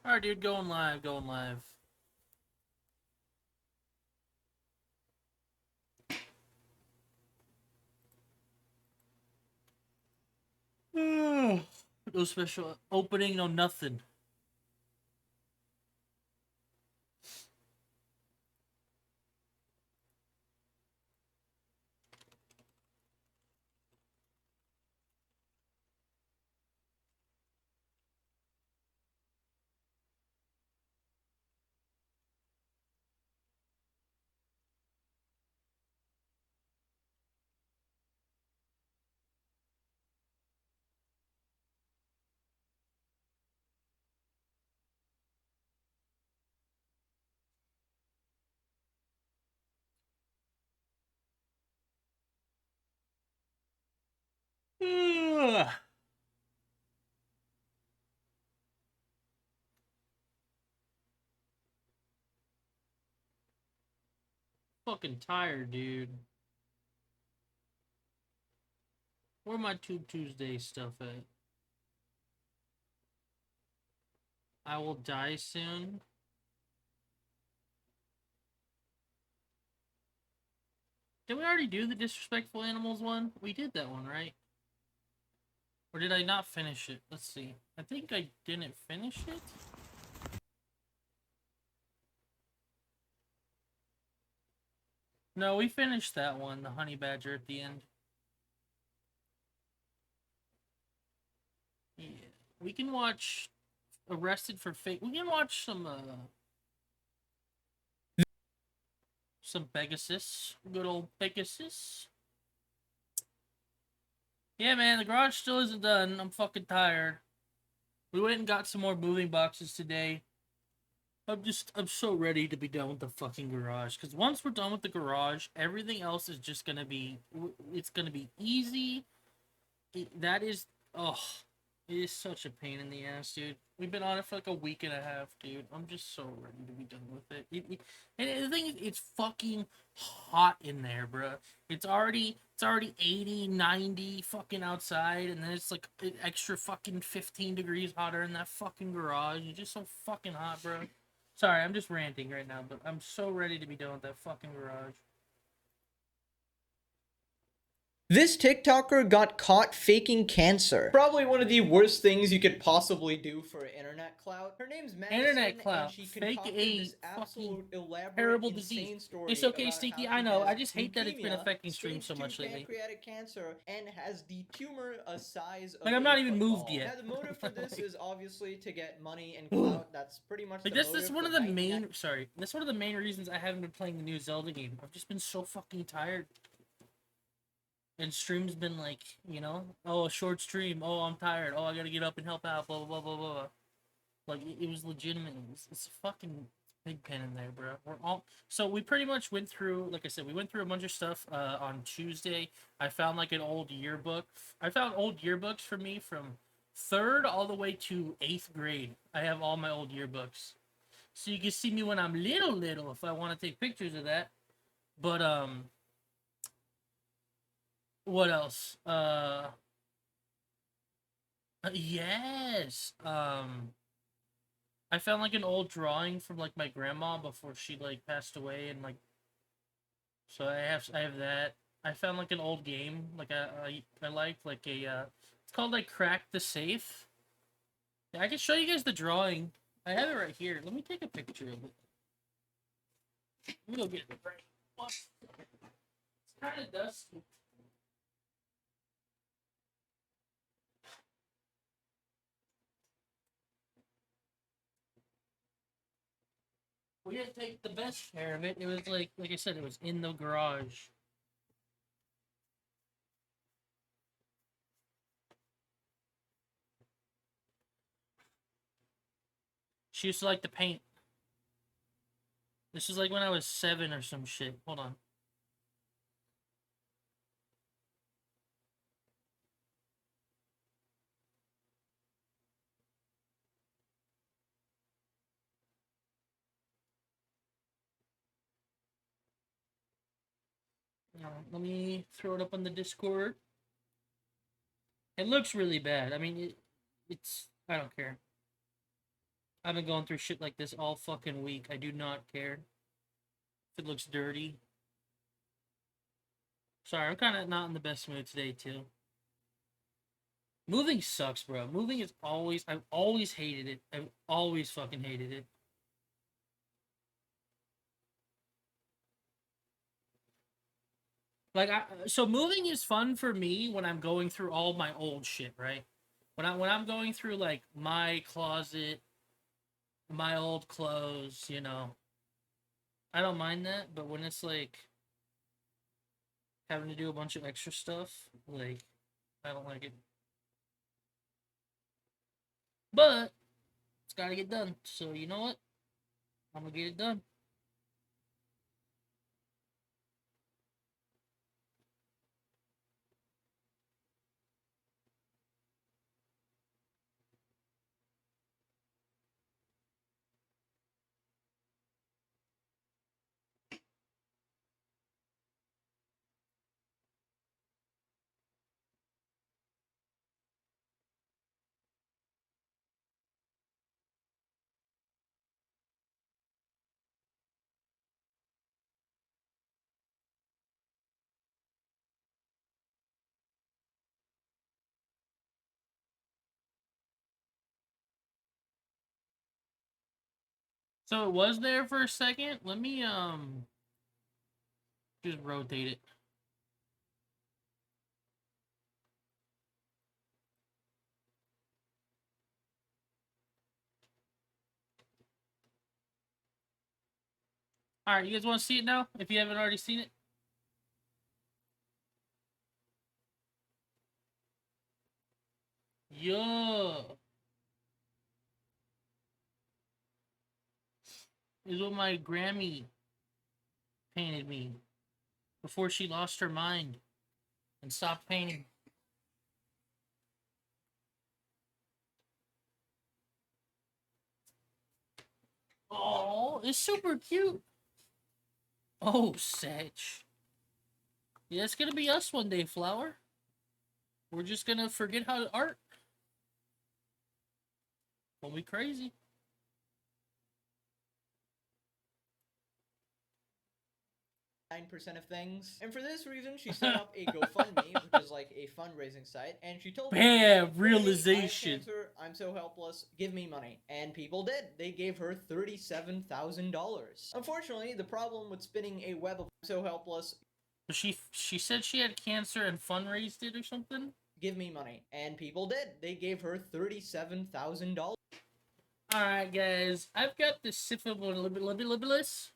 Alright, dude, going live, going live. No special opening, no nothing. Fucking tired, dude. Where my Tube Tuesday stuff at? I will die soon. Did we already do the disrespectful animals one? We did that one, right? Or did I not finish it? Let's see. I think I didn't finish it. No, we finished that one, the honey badger at the end. Yeah. We can watch Arrested for Fake. We can watch some Pegasus. Good old Pegasus. Yeah, man, the garage still isn't done. I'm fucking tired. We went and got some more moving boxes today. I'm so ready to be done with the fucking garage. Because once we're done with the garage, everything else is just gonna be, it's gonna be easy. That is, oh, it is such a pain in the ass, dude. We've been on it for like a week and a half, dude. I'm just so ready to be done with it. And the thing is, it's fucking hot in there, bro. It's already 80, 90 fucking outside, and then it's like an extra fucking 15 degrees hotter in that fucking garage. It's just so fucking hot, bro. Sorry, I'm just ranting right now, but I'm so ready to be done with that fucking garage. This TikToker got caught faking cancer. Probably one of the worst things you could possibly do for internet clout. Her name's Madison, Internet clout. and she Fake concocted a this absolute elaborate, terrible insane disease. story It's okay, about Stinky. how I she know. has I just hate that it's been leukemia, affecting streams so stage 2 much lately. pancreatic cancer, and has the tumor a size of Like, I'm a not even football. moved yet. Now, the motive for this Like, is obviously to get money and clout. That's pretty much like the motive. that's one of the main. Sorry, that's one of the main reasons I haven't been playing the new Zelda game. I've just been so fucking tired. And stream's been like, oh, a short stream. Oh, I'm tired. Oh, I gotta get up and help out. Blah blah blah blah blah. Like it was legitimate. It's a fucking big pen in there, bro. So we pretty much went through. Like I said, we went through a bunch of stuff on Tuesday. I found like an old yearbook. I found old yearbooks for me from third all the way to eighth grade. I have all my old yearbooks, so you can see me when I'm little if I want to take pictures of that. But what else? Yes. I found like an old drawing from like my grandma before she like passed away, and like, so I have that. I found like an old game like I liked like it's called like Crack the Safe. Yeah, I can show you guys the drawing. I have it right here. Let me take a picture of it. Let me go get it right. What? It's kind of dusty. We didn't take the best care of it. It was like I said, it was in the garage. She used to like to paint. This is like when I was 7 or some shit. Hold on. Let me throw it up on the Discord. It looks really bad. I mean, it's. I don't care. I've been going through shit like this all fucking week. I do not care if it looks dirty. Sorry, I'm kind of not in the best mood today, too. Moving sucks, bro. Moving is always... I've always hated it. I've always fucking hated it. Like, so moving is fun for me when I'm going through all my old shit, right? When I'm going through, like, my closet, my old clothes, you know, I don't mind that. But when it's, like, having to do a bunch of extra stuff, like, I don't like it. But it's gotta get done. So you know what? I'm gonna get it done. So it was there for a second. Let me just rotate it. All right, you guys want to see it now? If you haven't already seen it. Yeah. Is what my Grammy painted me before she lost her mind and stopped painting. Oh, it's super cute. Oh, Setch. Yeah, it's gonna be us one day, Flower. We're just gonna forget how to art. We'll be crazy. 9% of things. And for this reason, she set up a GoFundMe, which is like a fundraising site, and she told Bam! people, "Hey, I have Realization. cancer, I'm so helpless, give me money." And people did. They gave her $37,000. Unfortunately, the problem with spinning a web of "I'm so helpless, She said she had cancer and fundraised it or something. give me money." And people did. They gave her $37,000. Alright, guys. I've got the syphilis.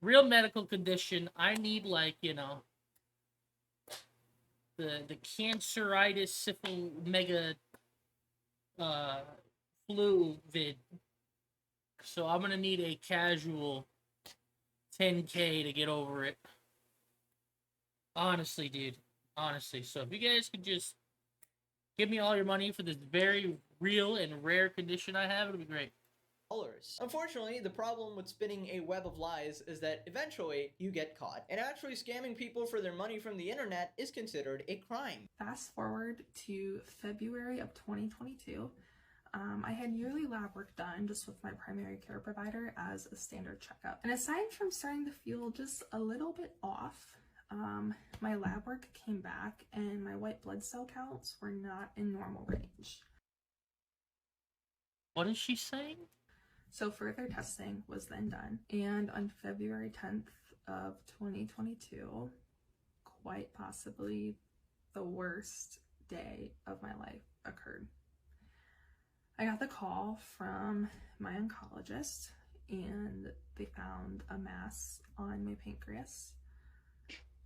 Real medical condition. I need, like, you know, the canceritis syphil mega flu vid. So I'm gonna need a casual 10K to get over it. Honestly, dude. Honestly. So if you guys could just give me all your money for this very real and rare condition I have, it'll be great. Unfortunately, the problem with spinning a web of lies is that eventually you get caught. And actually scamming people for their money from the internet is considered a crime. Fast forward to February of 2022. I had yearly lab work done just with my primary care provider as a standard checkup. And aside from starting to feel just a little bit off, my lab work came back and my white blood cell counts were not in normal range. What is she saying? So further testing was then done, and on February 10th of 2022, quite possibly the worst day of my life occurred. I got the call from my oncologist, and they found a mass on my pancreas,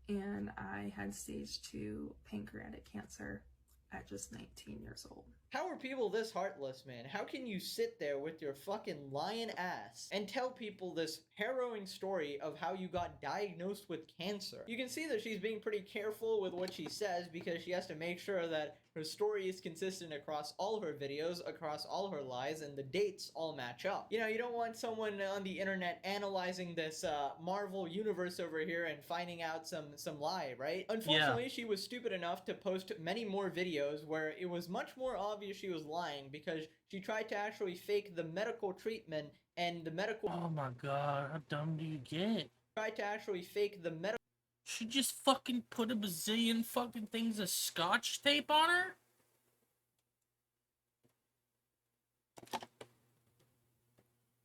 and I had stage 2 pancreatic cancer at just 19 years old. How are people this heartless, man? How can you sit there with your fucking lying ass and tell people this harrowing story of how you got diagnosed with cancer? You can see that she's being pretty careful with what she says because she has to make sure that her story is consistent across all her videos, across all her lies, and the dates all match up. You know, you don't want someone on the internet analyzing this Marvel universe over here and finding out some lie, right? Unfortunately, she was stupid enough to post many more videos where it was much more obvious obvious she was lying because she tried to actually fake the medical treatment and the medical Oh my god, how dumb do you get? tried to actually fake the medical She just fucking put a bazillion fucking things of scotch tape on her?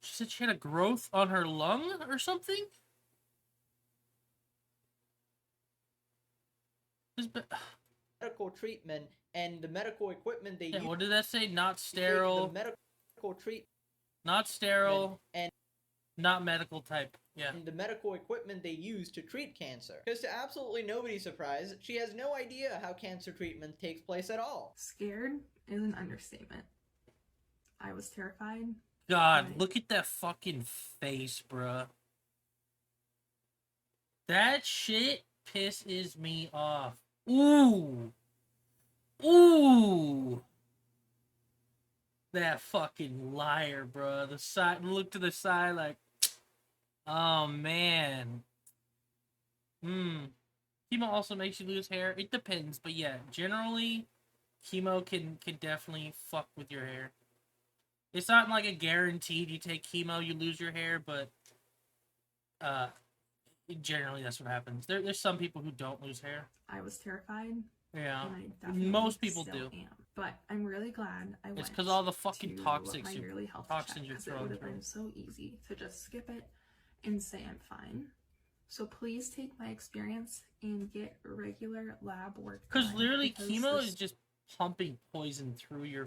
She said she had a growth on her lung or something? medical treatment and the medical equipment they Yeah, use what did that say? Not the sterile. medical treatment Not sterile. and Not medical type. Yeah. the medical equipment they use to treat cancer. Because to absolutely nobody's surprise, she has no idea how cancer treatment takes place at all. Scared is an understatement. I was terrified. God, Right. look at that fucking face, bruh. That shit pisses me off. Ooh. Ooh. That fucking liar, bruh. The side, look to the side like, oh man. Chemo also makes you lose hair. It depends, but yeah, generally, chemo can definitely fuck with your hair. It's not like a guaranteed you take chemo, you lose your hair, but generally that's what happens. There's some people who don't lose hair. I was terrified. Yeah. And I definitely Most people still do. am. But I'm really glad I went. It's because all the fucking to toxics my you yearly health toxins check, you're 'cause it throwing would have through. been so easy to just skip it and say I'm fine. So please take my experience and get regular lab work Because done, literally because chemo this- is just pumping poison through your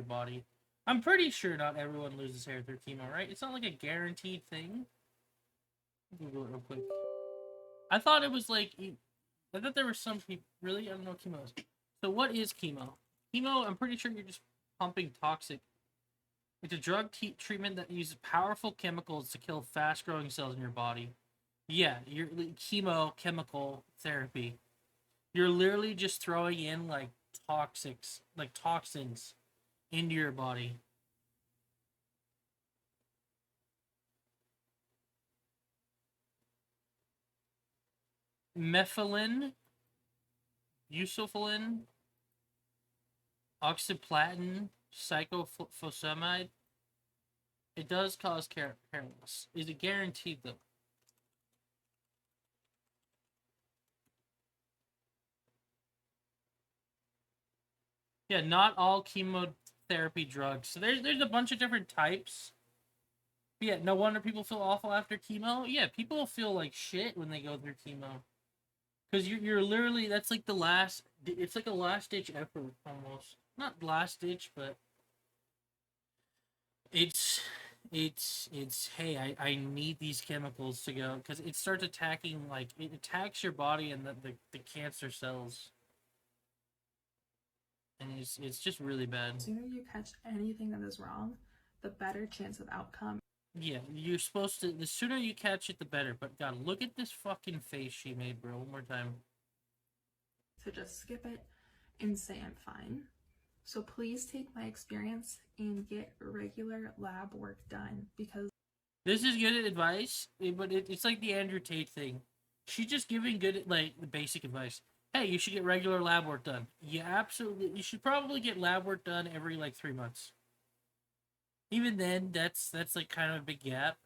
body. I'm pretty sure not everyone loses hair through chemo, right? It's not like a guaranteed thing. Google it real quick. I thought it was like, I thought there were some people, really? I don't know what chemo is. So what is chemo? Chemo, I'm pretty sure you're just pumping toxic. It's a drug treatment that uses powerful chemicals to kill fast-growing cells in your body. Yeah, you're chemical therapy. You're literally just throwing in like toxins into your body. Methylene, busulfan, oxaliplatin, cyclophosphamide. It does cause hair loss. Is it guaranteed though? Yeah, not all chemotherapy drugs. So there's a bunch of different types. But yeah, no wonder people feel awful after chemo. Yeah, people feel like shit when they go through chemo. Because you're literally, that's like the last, it's like a last ditch effort almost. Not last ditch, but it's hey, I need these chemicals to go, because it starts attacking, like, it attacks your body and the cancer cells. And it's just really bad. The sooner you catch anything that is wrong, the better chance of outcome. Yeah, you're supposed to, the sooner you catch it, the better. But God, look at this fucking face she made, bro. One more time. To just skip it and say I'm fine. So please take my experience and get regular lab work done, because This is good advice, but it's like the Andrew Tate thing. She's just giving good, like, the basic advice. Hey, you should get regular lab work done. You should probably get lab work done every, like, 3 months. Even then, that's like kind of a big gap.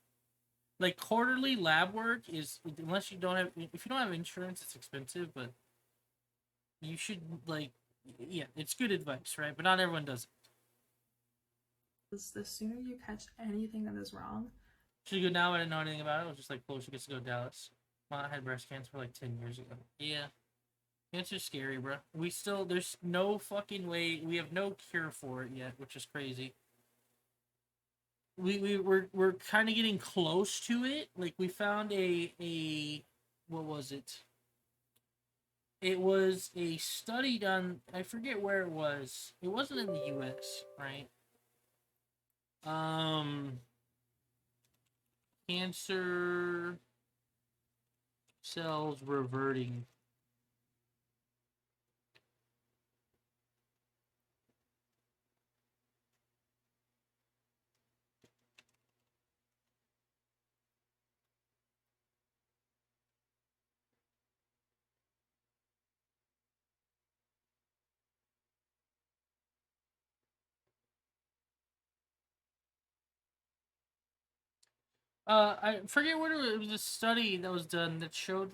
Like, quarterly lab work is, unless you don't have, if you don't have insurance, it's expensive, but you should, like, yeah, it's good advice, right? But not everyone does it. the sooner you catch anything that is wrong. Should you go now? I didn't know anything about it. I was just like, cool, she gets to go to Dallas. I had breast cancer like 10 years ago. Yeah. Cancer's scary, bro. There's no fucking way, we have no cure for it yet, which is crazy. We're kind of getting close to it. Like, we found what was it? It was a study done, I forget where it was. It wasn't in the US, right? Cancer cells reverting. I forget what it was. A study that was done that showed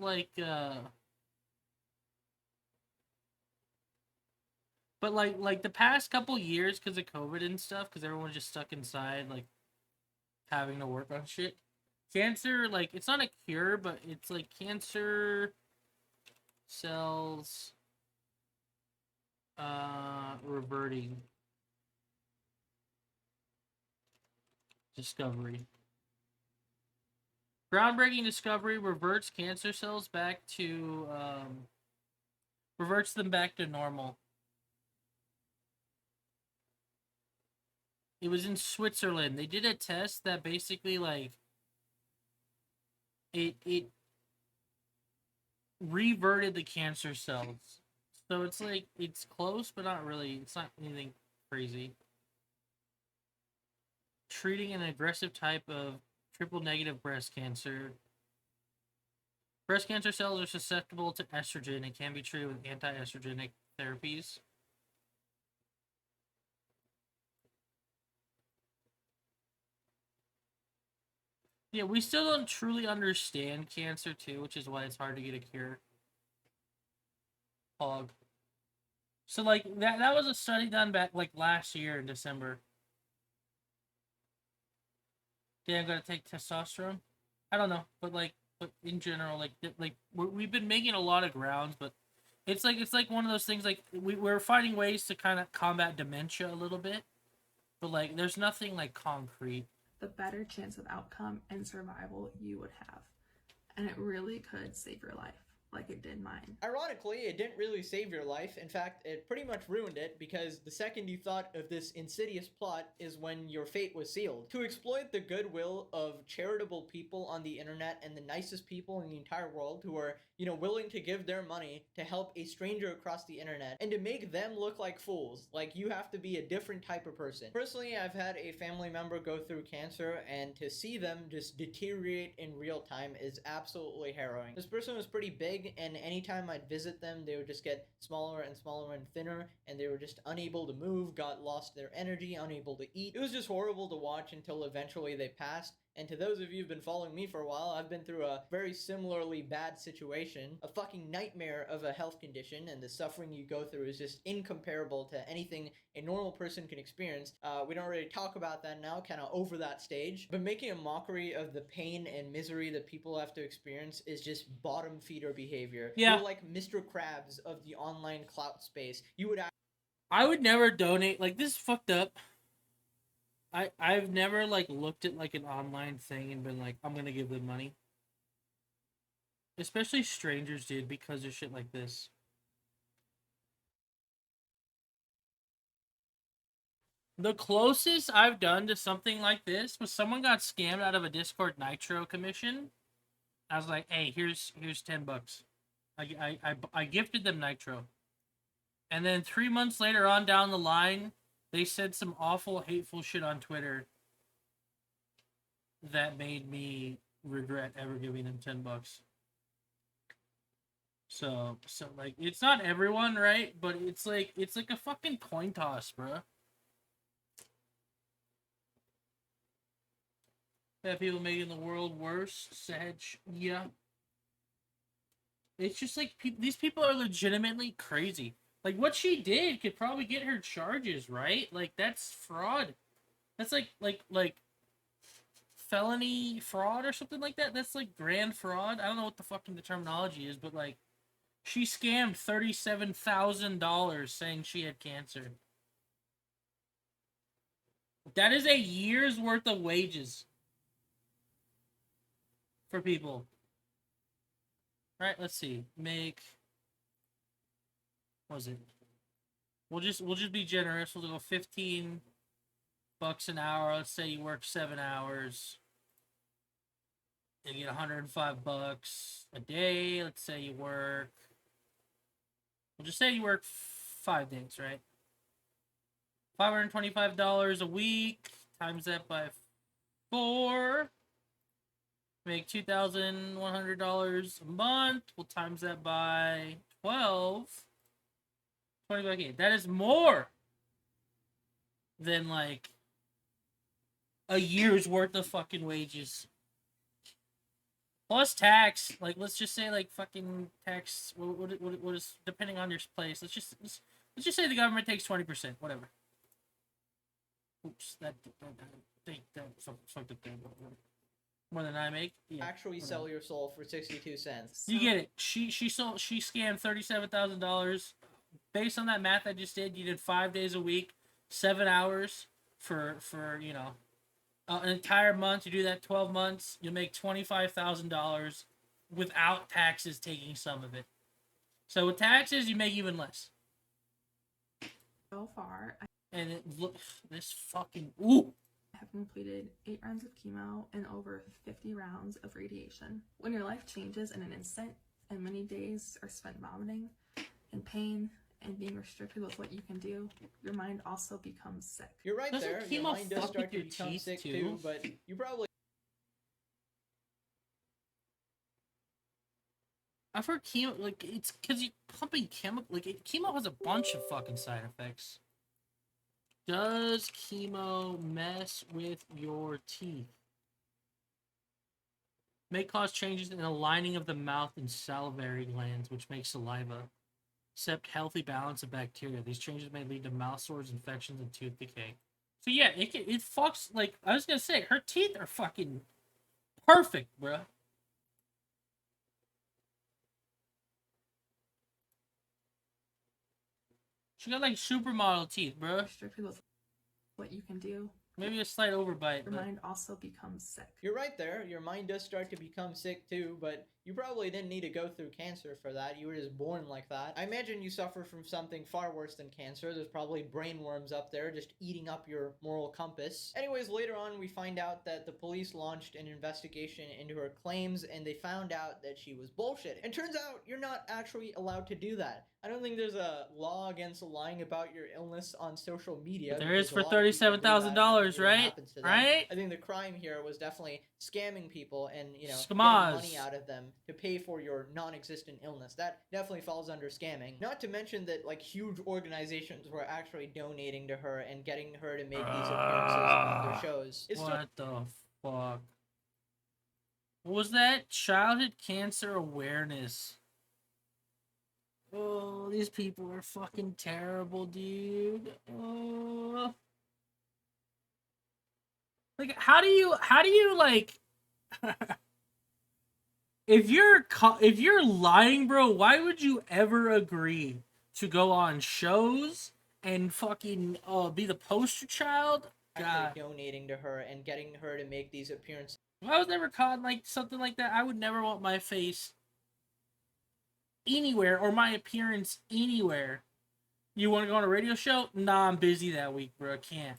but like the past couple years because of COVID and stuff, because everyone's just stuck inside, like having to work on shit. Cancer, like it's not a cure, but it's like cancer cells reverting discovery. Groundbreaking discovery reverts cancer cells back to reverts them back to normal. It was in Switzerland. They did a test that basically like it reverted the cancer cells. So it's like it's close but not really. It's not anything crazy. Treating an aggressive type of triple negative breast cancer. Breast cancer cells are susceptible to estrogen and can be treated with anti-estrogenic therapies. Yeah, we still don't truly understand cancer too, which is why it's hard to get a cure. Hog. So like that was a study done back like last year in December. Yeah, I'm gonna take testosterone. I don't know, but in general, we've been making a lot of grounds, but it's like one of those things like we're finding ways to kind of combat dementia a little bit, but like there's nothing like concrete. The better chance of outcome and survival you would have. And it really could save your life, like it did mine. Ironically, it didn't really save your life. In fact, it pretty much ruined it because the second you thought of this insidious plot is when your fate was sealed. To exploit the goodwill of charitable people on the internet and the nicest people in the entire world who are, willing to give their money to help a stranger across the internet and to make them look like fools. Like you have to be a different type of person. Personally, I've had a family member go through cancer, and to see them just deteriorate in real time is absolutely harrowing. This person was pretty big, and anytime I'd visit them, they would just get smaller and smaller and thinner, and they were just unable to move, lost their energy, unable to eat. It was just horrible to watch until eventually they passed. And to those of you who've been following me for a while, I've been through a very similarly bad situation, a fucking nightmare of a health condition, and the suffering you go through is just incomparable to anything a normal person can experience. We don't really talk about that now, kind of over that stage, but making a mockery of the pain and misery that people have to experience is just bottom feeder behavior. Yeah. You're like Mr. Krabs of the online clout space. I would never donate. Like, this is fucked up. I've never like looked at like an online thing and been like, I'm gonna give them money. Especially strangers, dude, because of shit like this. The closest I've done to something like this was someone got scammed out of a Discord Nitro commission. I was like, hey, here's $10. I gifted them Nitro. And then 3 months later on down the line, they said some awful, hateful shit on Twitter that made me regret ever giving them $10. So like, it's not everyone, right? But it's like a fucking coin toss, bro. That people making the world worse, Sedge. Yeah. It's just like these people are legitimately crazy. Like, what she did could probably get her charges, right? Like, that's fraud. That's like felony fraud or something like that. That's like grand fraud. I don't know what the fucking the terminology is, but like, she scammed $37,000 saying she had cancer. That is a year's worth of wages for people. All right, let's see. What was it? We'll just be generous. We'll go $15 an hour. Let's say you work 7 hours. You get $105 a day. Let's say you work. We'll just say you work 5 days, right? $525 a week. Times that by 4. Make $2,100 a month. We'll times that by 12. 20 That is more than like a year's worth of fucking wages. plus tax. Like, let's just say like fucking tax. What is depending on your place? Let's just say the government takes 20%. Whatever. Oops, that fucked up there. More than I make. Yeah, actually whatever. sell your soul for 62 cents. You get it. She scammed $37,000. Based on that math I just did, you did 5 days a week, 7 hours for an entire month. You do that 12 months, you'll make $25,000 without taxes taking some of it. So with taxes, you make even less. So far, And look, this fucking ooh. I have completed 8 rounds of chemo and over 50 rounds of radiation. When your life changes in an instant and many days are spent vomiting and pain and being restricted with what you can do, your mind also becomes sick. You're right Doesn't there. Your chemo mind does fuck start with to your become teeth, sick too? too, but you probably I've heard chemo, like, it's because you're pumping chemical, like, chemo has a bunch of fucking side effects. Does chemo mess with your teeth? May cause changes in the lining of the mouth and salivary glands, which make saliva. Except healthy balance of bacteria. These changes may lead to mouth sores, infections, and tooth decay. So yeah, it fucks, like, I was gonna say, her teeth are fucking perfect, bruh. She got, like, supermodel teeth, bruh. Restricted with what you can do, Maybe a slight overbite, your but... mind also becomes sick. You're right there. Your mind does start to become sick too, but you probably didn't need to go through cancer for that. You were just born like that. I imagine you suffer from something far worse than cancer. There's probably brain worms up there just eating up your moral compass. Anyways, later on we find out that the police launched an investigation into her claims and they found out that she was bullshitting. And turns out you're not actually allowed to do that. I don't think there's a law against lying about your illness on social media. There is because for a lot of people do that and $37,000, nothing really right? happens to them. Right? I think the crime here was definitely scamming people and, getting Schmaz. money out of them to pay for your non-existent illness. That definitely falls under scamming. Not to mention that, like, huge organizations were actually donating to her and getting her to make these appearances on their shows. It's still What the fuck? What was that? Childhood cancer awareness. Oh, these people are fucking terrible, dude. Oh. Like, how do you like... if you're lying, bro, why would you ever agree to go on shows and fucking be the poster child? God. actually donating to her and getting her to make these appearances. If I was never caught in, like, something like that, I would never want my face anywhere or my appearance anywhere. You want to go on a radio show? Nah, I'm busy that week, bro. I can't.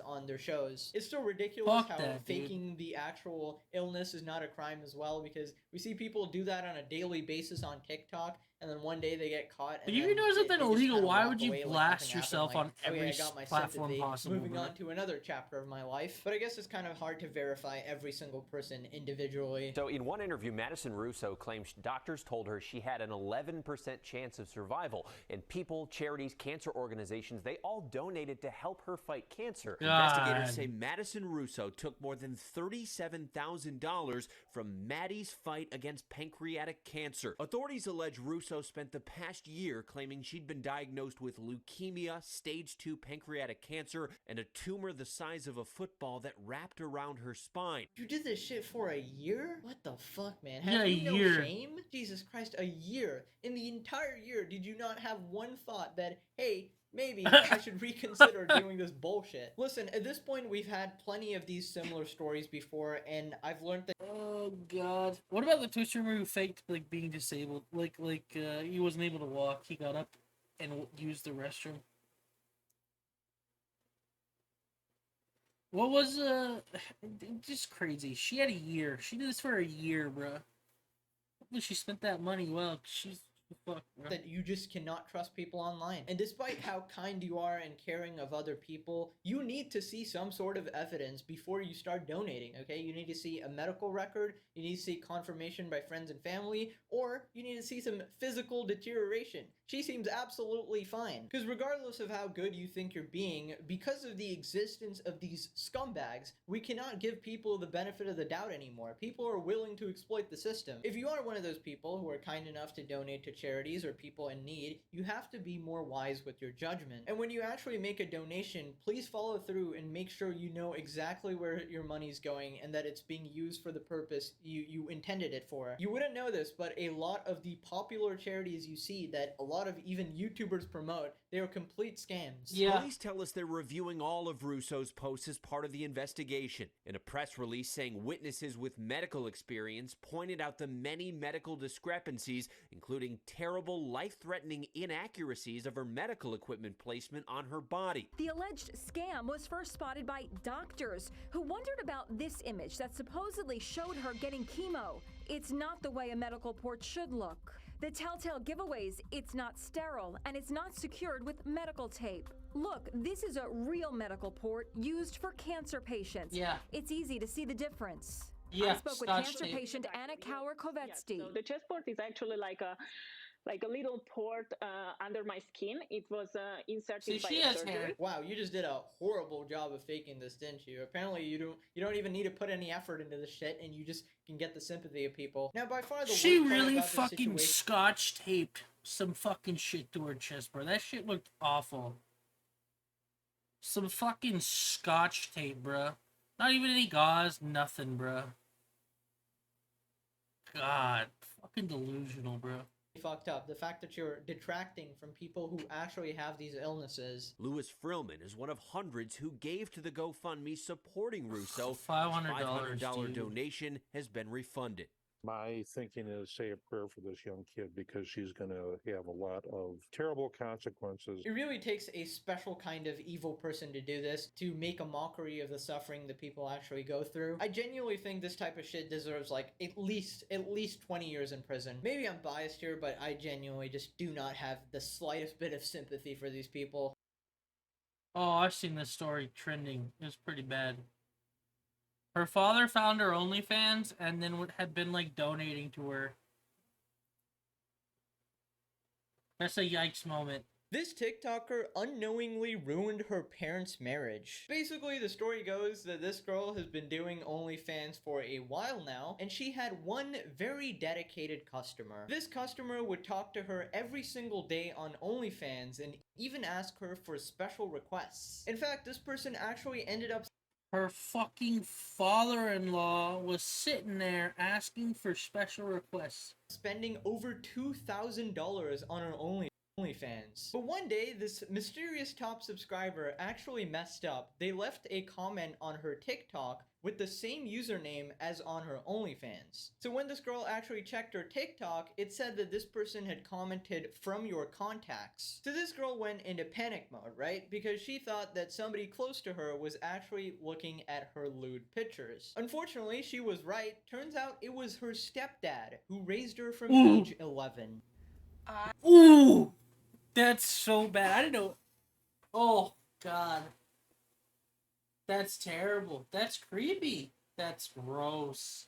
On their shows. It's still ridiculous Fuck how that, dude. faking the actual illness is not a crime as well, because we see people do that on a daily basis on TikTok, and then one day they get caught. And If you then do something they just illegal, kinda why walk would you away like blast nothing yourself happened, on every I got my platform sympathy. possible, Moving bro? on to another chapter of my life, but I guess it's kind of hard to verify every single person individually. So in one interview, Madison Russo claims doctors told her she had an 11% chance of survival. And people, charities, cancer organizations, they all donated to help her fight cancer. Investigators say Madison Russo took more than $37,000 from Maddie's fight against pancreatic cancer. Authorities allege Russo spent the past year claiming she'd been diagnosed with leukemia, stage 2 pancreatic cancer, and a tumor the size of a football that wrapped around her spine. You did this shit for a year? What the fuck, man? Yeah, Have a you no year. shame? Jesus Christ, a year. In the entire year, did you not have one thought that, hey, maybe I should reconsider doing this bullshit? Listen, at this point, we've had plenty of these similar stories before, and I've learned that Oh god. What about the Twitch streamer who faked, like, being disabled? Like he wasn't able to walk. He got up and used the restroom. What was just crazy. She had a year. She did this for a year, bruh. Hopefully she spent that money well. She's Fuck, bro. that you just cannot trust people online. And despite how kind you are and caring of other people, you need to see some sort of evidence before you start donating, okay? You need to see a medical record, you need to see confirmation by friends and family, or you need to see some physical deterioration. She seems absolutely fine. Because regardless of how good you think you're being, because of the existence of these scumbags, we cannot give people the benefit of the doubt anymore. People are willing to exploit the system. If you are one of those people who are kind enough to donate to charities or people in need, you have to be more wise with your judgment. And when you actually make a donation, please follow through and make sure you know exactly where your money's going and that it's being used for the purpose you intended it for. You wouldn't know this, but a lot of the popular charities you see that a lot of even YouTubers promote, they are complete scams. Yeah. Police tell us they're reviewing all of Russo's posts as part of the investigation. In a press release saying witnesses with medical experience pointed out the many medical discrepancies, including terrible, life-threatening inaccuracies of her medical equipment placement on her body. The alleged scam was first spotted by doctors who wondered about this image that supposedly showed her getting chemo. It's not the way a medical port should look. The telltale giveaways, it's not sterile and it's not secured with medical tape. Look, this is a real medical port used for cancer patients. Yeah. It's easy to see the difference. Yeah, I spoke with Scotch cancer tape. patient Anna Kauer-Kovetsky. So the chest port is actually like a little port under my skin. It was inserted See, by she a has surgery. hair. Wow, you just did a horrible job of faking this, didn't you? Apparently you don't even need to put any effort into this shit, and you just can get the sympathy of people. Now, by far the She worst part really about this fucking situation- scotch taped some fucking shit to her chest, bro. That shit looked awful. Some fucking scotch tape, bro. Not even any gauze, nothing, bro. God, fucking delusional, bro. fucked up. The fact that you're detracting from people who actually have these illnesses. Louis Frillman is one of hundreds who gave to the GoFundMe supporting Russo. $500, $500 dude. donation has been refunded. My thinking is say a prayer for this young kid because she's going to have a lot of terrible consequences. It really takes a special kind of evil person to do this, to make a mockery of the suffering that people actually go through. I genuinely think this type of shit deserves like at least 20 years in prison. Maybe I'm biased here, but I genuinely just do not have the slightest bit of sympathy for these people. Oh, I've seen this story trending. It was pretty bad. Her father found her OnlyFans and then had been like donating to her. That's a yikes moment. This TikToker unknowingly ruined her parents' marriage. Basically, the story goes that this girl has been doing OnlyFans for a while now, and she had one very dedicated customer. This customer would talk to her every single day on OnlyFans and even ask her for special requests. In fact, this person actually ended up Her fucking father-in-law was sitting there asking for special requests. spending over $2,000 on her OnlyFans. But one day, this mysterious top subscriber actually messed up. They left a comment on her TikTok with the same username as on her OnlyFans. So when this girl actually checked her TikTok, it said that this person had commented from your contacts. So this girl went into panic mode, right? Because she thought that somebody close to her was actually looking at her lewd pictures. Unfortunately, she was right. Turns out it was her stepdad who raised her from age 11. Ooh! That's so bad. I didn't know. Oh, God. That's terrible. That's creepy. That's gross.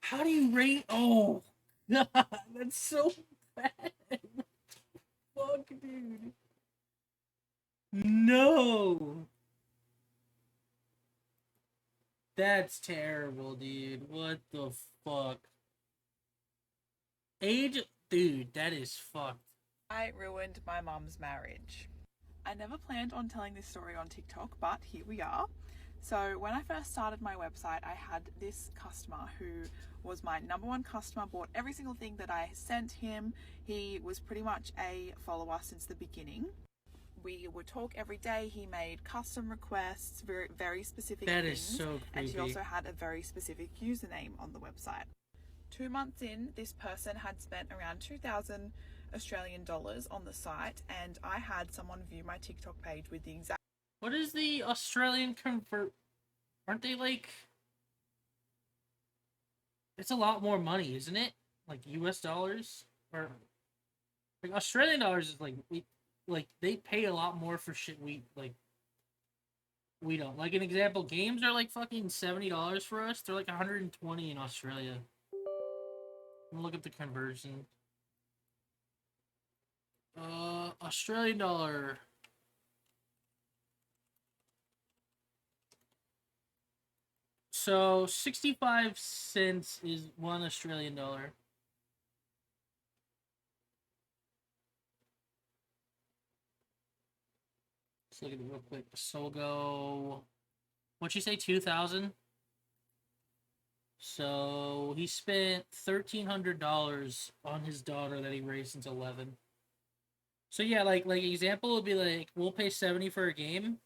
How do you rate? Oh, God. That's so bad. Fuck, dude. No. That's terrible, dude. What the fuck? Age? Dude, that is fucked. I ruined my mum's marriage. I never planned on telling this story on TikTok, but here we are. So when I first started my website, I had this customer who was my number one customer, bought every single thing that I sent him. He was pretty much a follower since the beginning. We would talk every day. He made custom requests, very, very specific That things. is so And he creepy. also had a very specific username on the website. 2 months in, this person had spent around 2,000 Australian dollars on the site, and I had someone view my TikTok page with the exact What is the Australian convert? Aren't they like... It's a lot more money, isn't it? like US dollars or like Australian dollars is like they pay a lot more for shit we don't. Like an example, games are like fucking $70 for us. They're like 120 in Australia. I'm gonna look up the conversion. Australian dollar. So 65 cents is 1 Australian dollar. Let's look at it real quick. So we'll go. What'd you say? 2,000. So he spent $1,300 on his daughter that he raised since 11. So yeah, like example would be like we'll pay 70 for a game.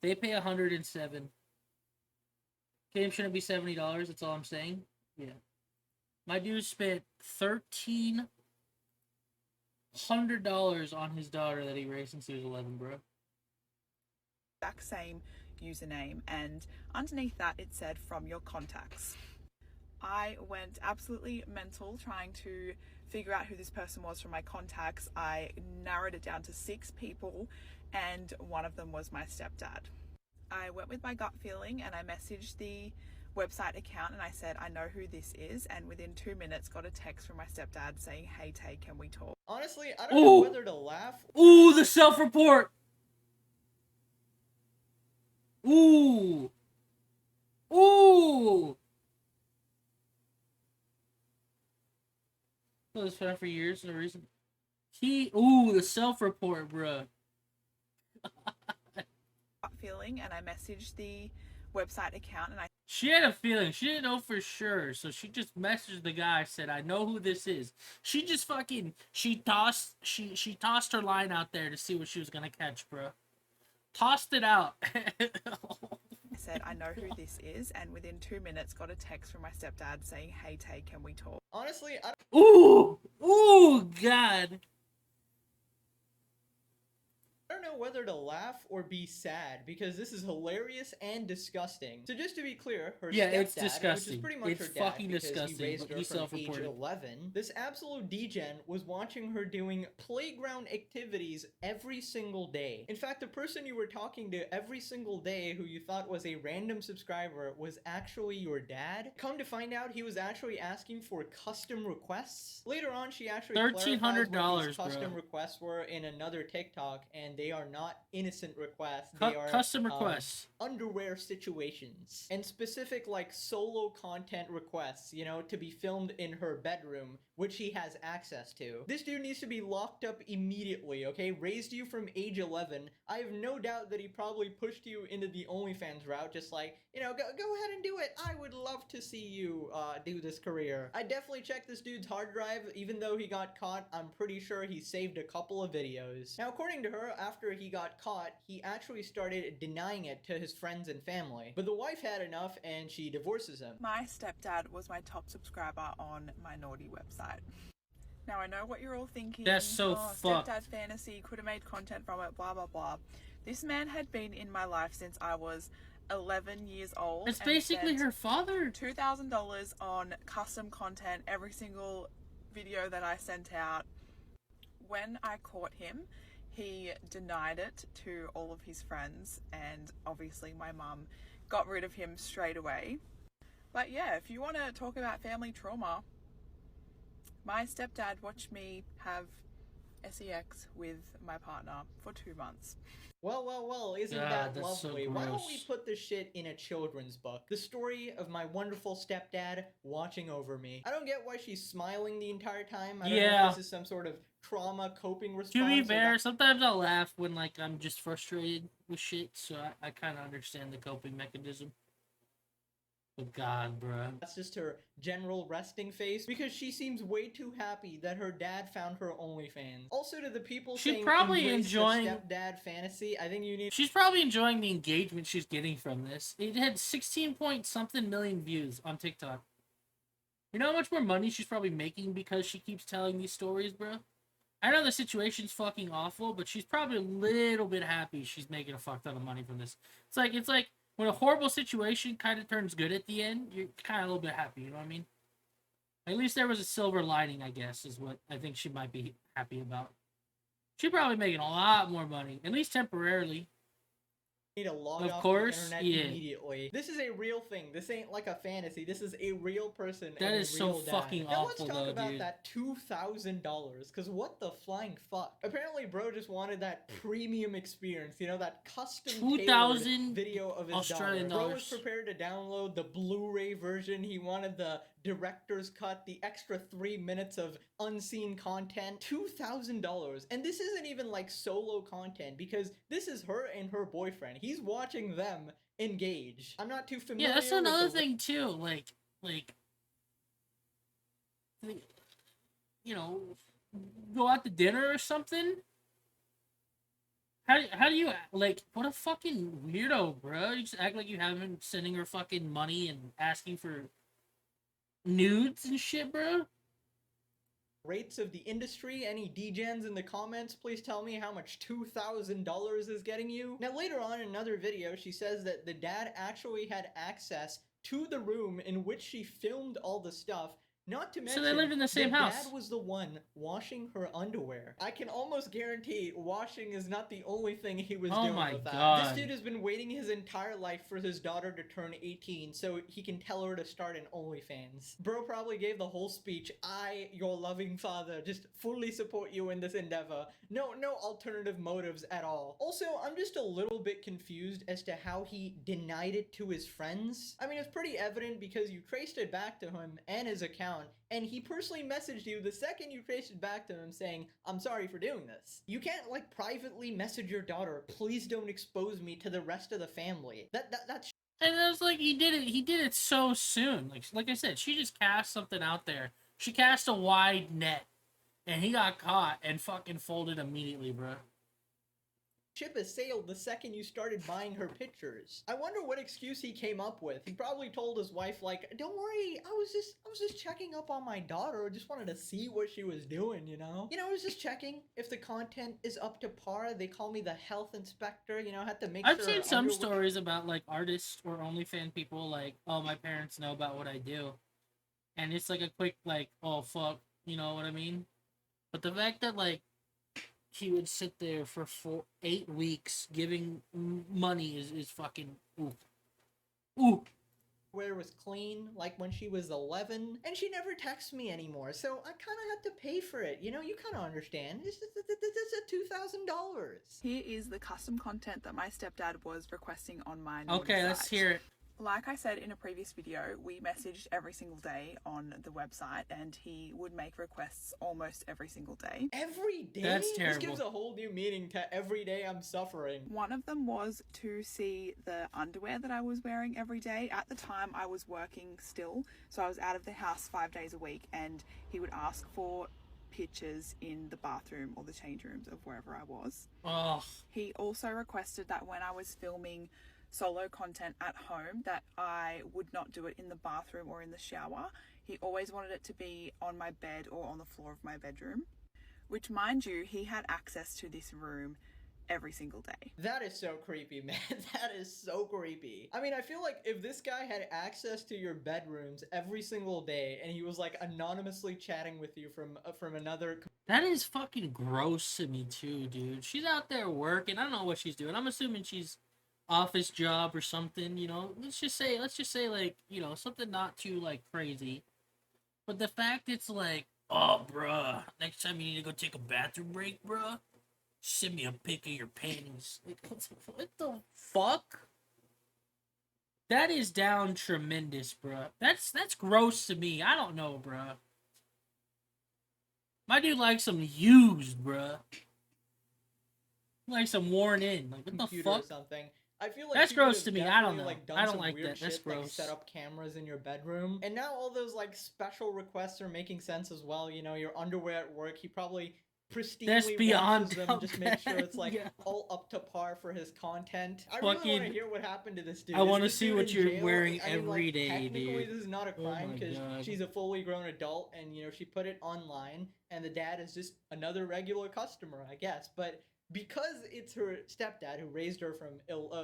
They pay 107. Game shouldn't be $70. That's all I'm saying. Yeah, my dude spent $1,300 on his daughter that he raised since he was 11, bro. Exact same username, and underneath that it said from your contacts. I went absolutely mental trying to figure out who this person was from my contacts. I narrowed it down to 6 people, and one of them was my stepdad. I went with my gut feeling and I messaged the website account and I said, I know who this is, and within 2 minutes got a text from my stepdad saying, hey Tay, can we talk? Honestly, I don't know whether to laugh. Ooh, the self-report. Ooh. Ooh. That was found for years, no reason. Ooh, the self-report, bruh. Feeling, and I messaged the website account and I She had a feeling. She didn't know for sure, so she just messaged the guy, said, I know who this is. She just fucking, she tossed her line out there to see what she was gonna catch, bruh. Tossed it out. said, I know who this is, and within 2 minutes got a text from my stepdad saying, hey Tay, can we talk? Honestly, Ooh! Ooh, God! I don't know whether to laugh or be sad because this is hilarious and disgusting. So just to be clear, her Yeah, stepdad, it's disgusting. which is pretty much It's her dad fucking because disgusting, he raised but her he from age self-reported. 11, this absolute degen was watching her doing playground activities every single day. In fact, the person you were talking to every single day who you thought was a random subscriber was actually your dad. Come to find out, he was actually asking for custom requests. Later on, she actually clarifies what these custom requests were in another TikTok, and they are not innocent requests. They are custom requests. Underwear situations and specific like solo content requests, you know, to be filmed in her bedroom, which he has access to. This dude needs to be locked up immediately, okay? Raised you from age 11. I have no doubt that he probably pushed you into the OnlyFans route, just like, you know, go ahead and do it. I would love to see you do this career. I definitely checked this dude's hard drive. Even though he got caught, I'm pretty sure he saved a couple of videos. Now, according to her, after he got caught, he actually started denying it to his friends and family. But the wife had enough and she divorces him. My stepdad was my top subscriber on my naughty website. Now I know what you're all thinking. That's so fucked. Stepdad fantasy, could have made content from it, blah blah blah. This man had been in my life since I was 11 years old. It's basically her father. $2,000 on custom content every single video that I sent out. When I caught him, he denied it to all of his friends, and obviously my mum got rid of him straight away. But yeah, if you want to talk about family trauma, my stepdad watched me have sex with my partner for 2 months. Well, isn't God, that that's lovely? so Why don't gross. we put this shit in a children's book? The story of my wonderful stepdad watching over me. I don't get why she's smiling the entire time. I don't know Yeah. if this is some sort of trauma coping response. To be or fair, sometimes I'll laugh when like I'm just frustrated with shit, so I kind of understand the coping mechanism. But God, bro. that's just her general resting face because she seems way too happy that her dad found her OnlyFans. Also, to the people She's saying probably embrace the enjoying- stepdad fantasy, I think you need. She's probably enjoying the engagement she's getting from this. It had 16 point something million views on TikTok. You know how much more money she's probably making because she keeps telling these stories, bro? I know the situation's fucking awful, but she's probably a little bit happy she's making a fuck ton of money from this. It's like when a horrible situation kind of turns good at the end, you're kind of a little bit happy, you know what I mean? At least there was a silver lining, I guess, is what I think she might be happy about. She's probably making a lot more money, at least temporarily. Need to log Of off course, the internet yeah. immediately. This is a real thing. This ain't like a fantasy. This is a real person. That and is a so real dad. fucking Now let's awful, talk though, about dude. that $2,000. Cause what the flying fuck? Apparently, bro just wanted that premium experience. You know, that custom 2,000 video of his Australian daughter. Bro was dollars. prepared to download the Blu-ray version. He wanted the director's cut, the extra 3 minutes of unseen content. $2,000. And this isn't even like solo content because this is her and her boyfriend. He's watching them engage. I'm not too familiar. Yeah, that's with another the thing too. Like, you know, go out to dinner or something. How do you like? What a fucking weirdo, bro! You just act like you haven't sending her fucking money and asking for nudes and shit, bro. rates of the industry. Any degens in the comments, please tell me how much $2,000 is getting you. Now later on in another video, she says that the dad actually had access to the room in which she filmed all the stuff. Not to mention, So they lived in the same house. dad was the one washing her underwear. I can almost guarantee washing is not the only thing he was Oh doing my with that. God. This dude has been waiting his entire life for his daughter to turn 18 so he can tell her to start an OnlyFans. Bro probably gave the whole speech, I, your loving father, just fully support you in this endeavor. No alternative motives at all. Also, I'm just a little bit confused as to how he denied it to his friends. I mean, it's pretty evident because you traced it back to him and his account, and he personally messaged you the second you traced it back to him saying, I'm sorry for doing this. You can't, like, privately message your daughter, please don't expose me to the rest of the family. That's And it was like he did it so soon. Like I said, she just cast something out there. She cast a wide net, and he got caught and fucking folded immediately, bro. ship has sailed the second you started buying her pictures. I wonder what excuse he came up with. He probably told his wife, like, don't worry, I was just checking up on my daughter. I just wanted to see what she was doing, you know? I was just checking if the content is up to par. They call me the health inspector, I had to make I've sure seen her some underwear- stories about like artists or OnlyFans people like, oh, my parents know about what I do, and it's like a quick like, oh fuck, you know what I mean? But the fact that like he would sit there for 8 weeks giving money is fucking ooh. Where it was clean, like when she was 11, and she never texts me anymore, so I kind of had to pay for it, you kind of understand. This is $2,000. Here is the custom content that my stepdad was requesting on my Okay, let's site. hear it. Like I said in a previous video, we messaged every single day on the website and he would make requests almost every single day. Every day? That's This terrible. gives a whole new meaning to every day I'm suffering. One of them was to see the underwear that I was wearing every day. At the time, I was working still, so I was out of the house 5 days a week, and he would ask for pictures in the bathroom or the change rooms of wherever I was. Oh, He also requested that when I was filming solo content at home that I would not do it in the bathroom or in the shower. He always wanted it to be on my bed or on the floor of my bedroom, which, mind you, he had access to this room every single day. That is so creepy, man. That is so creepy. I mean, I feel like if this guy had access to your bedrooms every single day and he was like anonymously chatting with you from another that is fucking gross to me too, dude. She's out there working. I don't know what she's doing. I'm assuming she's office job or something, let's just say like, something not too like crazy. But the fact it's like, oh bruh, next time you need to go take a bathroom break, bruh, send me a pic of your panties. Like, what the fuck? That is down tremendous, bruh. That's gross to me. I don't know, bruh. My dude likes some used, bruh. Like some worn in. Like, what the computer fuck? or something. I feel like That's he would've gross to me. I don't definitely, know. like, done I don't some like weird that. That's shit, like gross. set up cameras in your bedroom. And now all those like special requests are making sense as well. Your underwear at work. He probably pristinely That's beyond washes them, just make sure it's like yeah. all up to par for his content. I really want to Fucking- hear what happened to this dude. I Is wanna this see dude what in you're jail? wearing I mean, every day, technically, dude. this is not a Oh crime my because God. she's a fully grown adult, and she put it online, and the dad is just another regular customer, I guess. But Because it's her stepdad who raised her from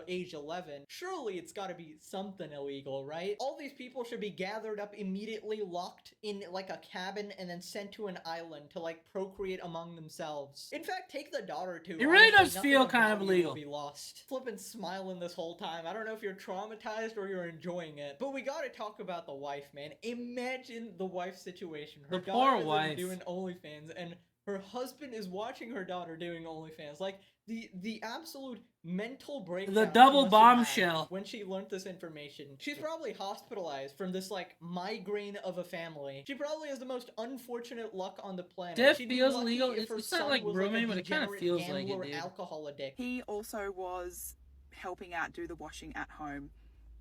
age 11, surely it's gotta be something illegal, right? All these people should be gathered up immediately, locked in like a cabin, and then sent to an island to like procreate among themselves. In fact, take the daughter too. It really Honestly, does nothing feel about kind of you illegal. will be lost. Flippin' smiling this whole time. I don't know if you're traumatized or you're enjoying it, but we gotta talk about the wife, man. Imagine the wife situation. Her The daughter poor is wife. doing OnlyFans, and her husband is watching her daughter doing OnlyFans. Like the absolute mental breakdown. The she double must have had bombshell. when she learned this information. She's probably hospitalized from this like migraine of a family. She probably has the most unfortunate luck on the planet. Death She'd be feels lucky illegal. if her It's not son like was, grooming, a but it kinda degenerate feels like it, gambler, dude. alcohol addict. He also was helping out do the washing at home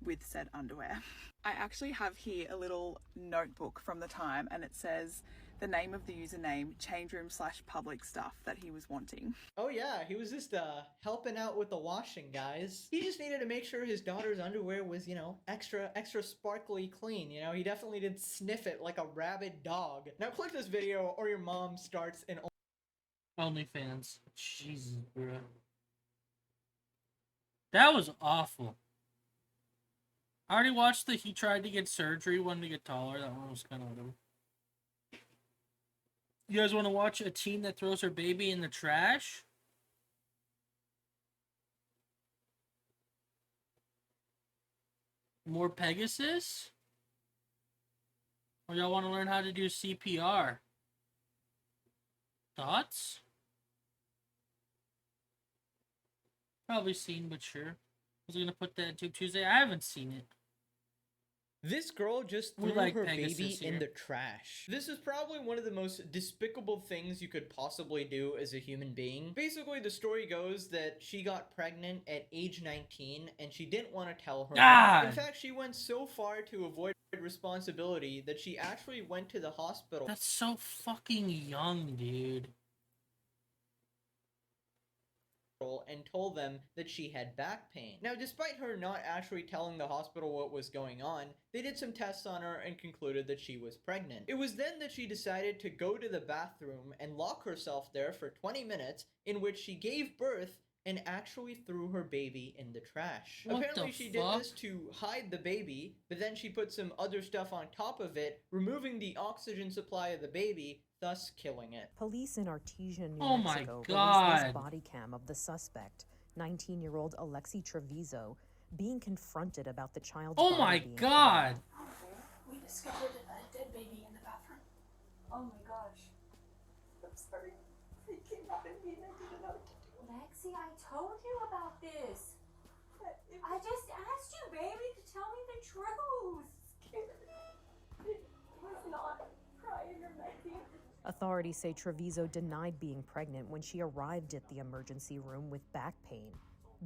with said underwear. I actually have here a little notebook from the time, and it says the name of the username, change room / public stuff that he was wanting. Oh yeah, he was just helping out with the washing, guys. He just needed to make sure his daughter's underwear was, you know, extra sparkly clean, you know? He definitely did sniff it like a rabid dog. Now click this video or your mom starts an OnlyFans. Jesus, bro. That was awful. I already watched the he tried to get surgery one to get taller. That one was kind of whatever. You guys want to watch a teen that throws her baby in the trash? More Pegasus? Or y'all want to learn how to do CPR? Thoughts? Probably seen, but sure. Was I gonna put that Tube Tuesday? I haven't seen it. This girl just We threw like her Pegasus baby here. in the trash. This is probably one of the most despicable things you could possibly do as a human being. Basically, the story goes that she got pregnant at age 19 and she didn't want to tell her mom. God. In fact, she went so far to avoid responsibility that she actually went to the hospital. That's so fucking young, dude. And told them that she had back pain. Now, despite her not actually telling the hospital what was going on, they did some tests on her and concluded that she was pregnant. It was then that she decided to go to the bathroom and lock herself there for 20 minutes, in which she gave birth and actually threw her baby in the trash. What Apparently the she fuck? did this to hide the baby, but then she put some other stuff on top of it, removing the oxygen supply of the baby, thus killing it. Police in Artesia, New Oh my Mexico, released God. this body cam of the suspect, 19-year-old Alexi Treviso, being confronted about the child's Oh body my being God. We discovered a dead baby in the bathroom. Oh my gosh. I'm sorry. It came out in me and I didn't know what to do. Lexi, I told you about this. I just asked you, baby, to tell me the truth. It was not crying or nothing. Authorities say Treviso denied being pregnant when she arrived at the emergency room with back pain.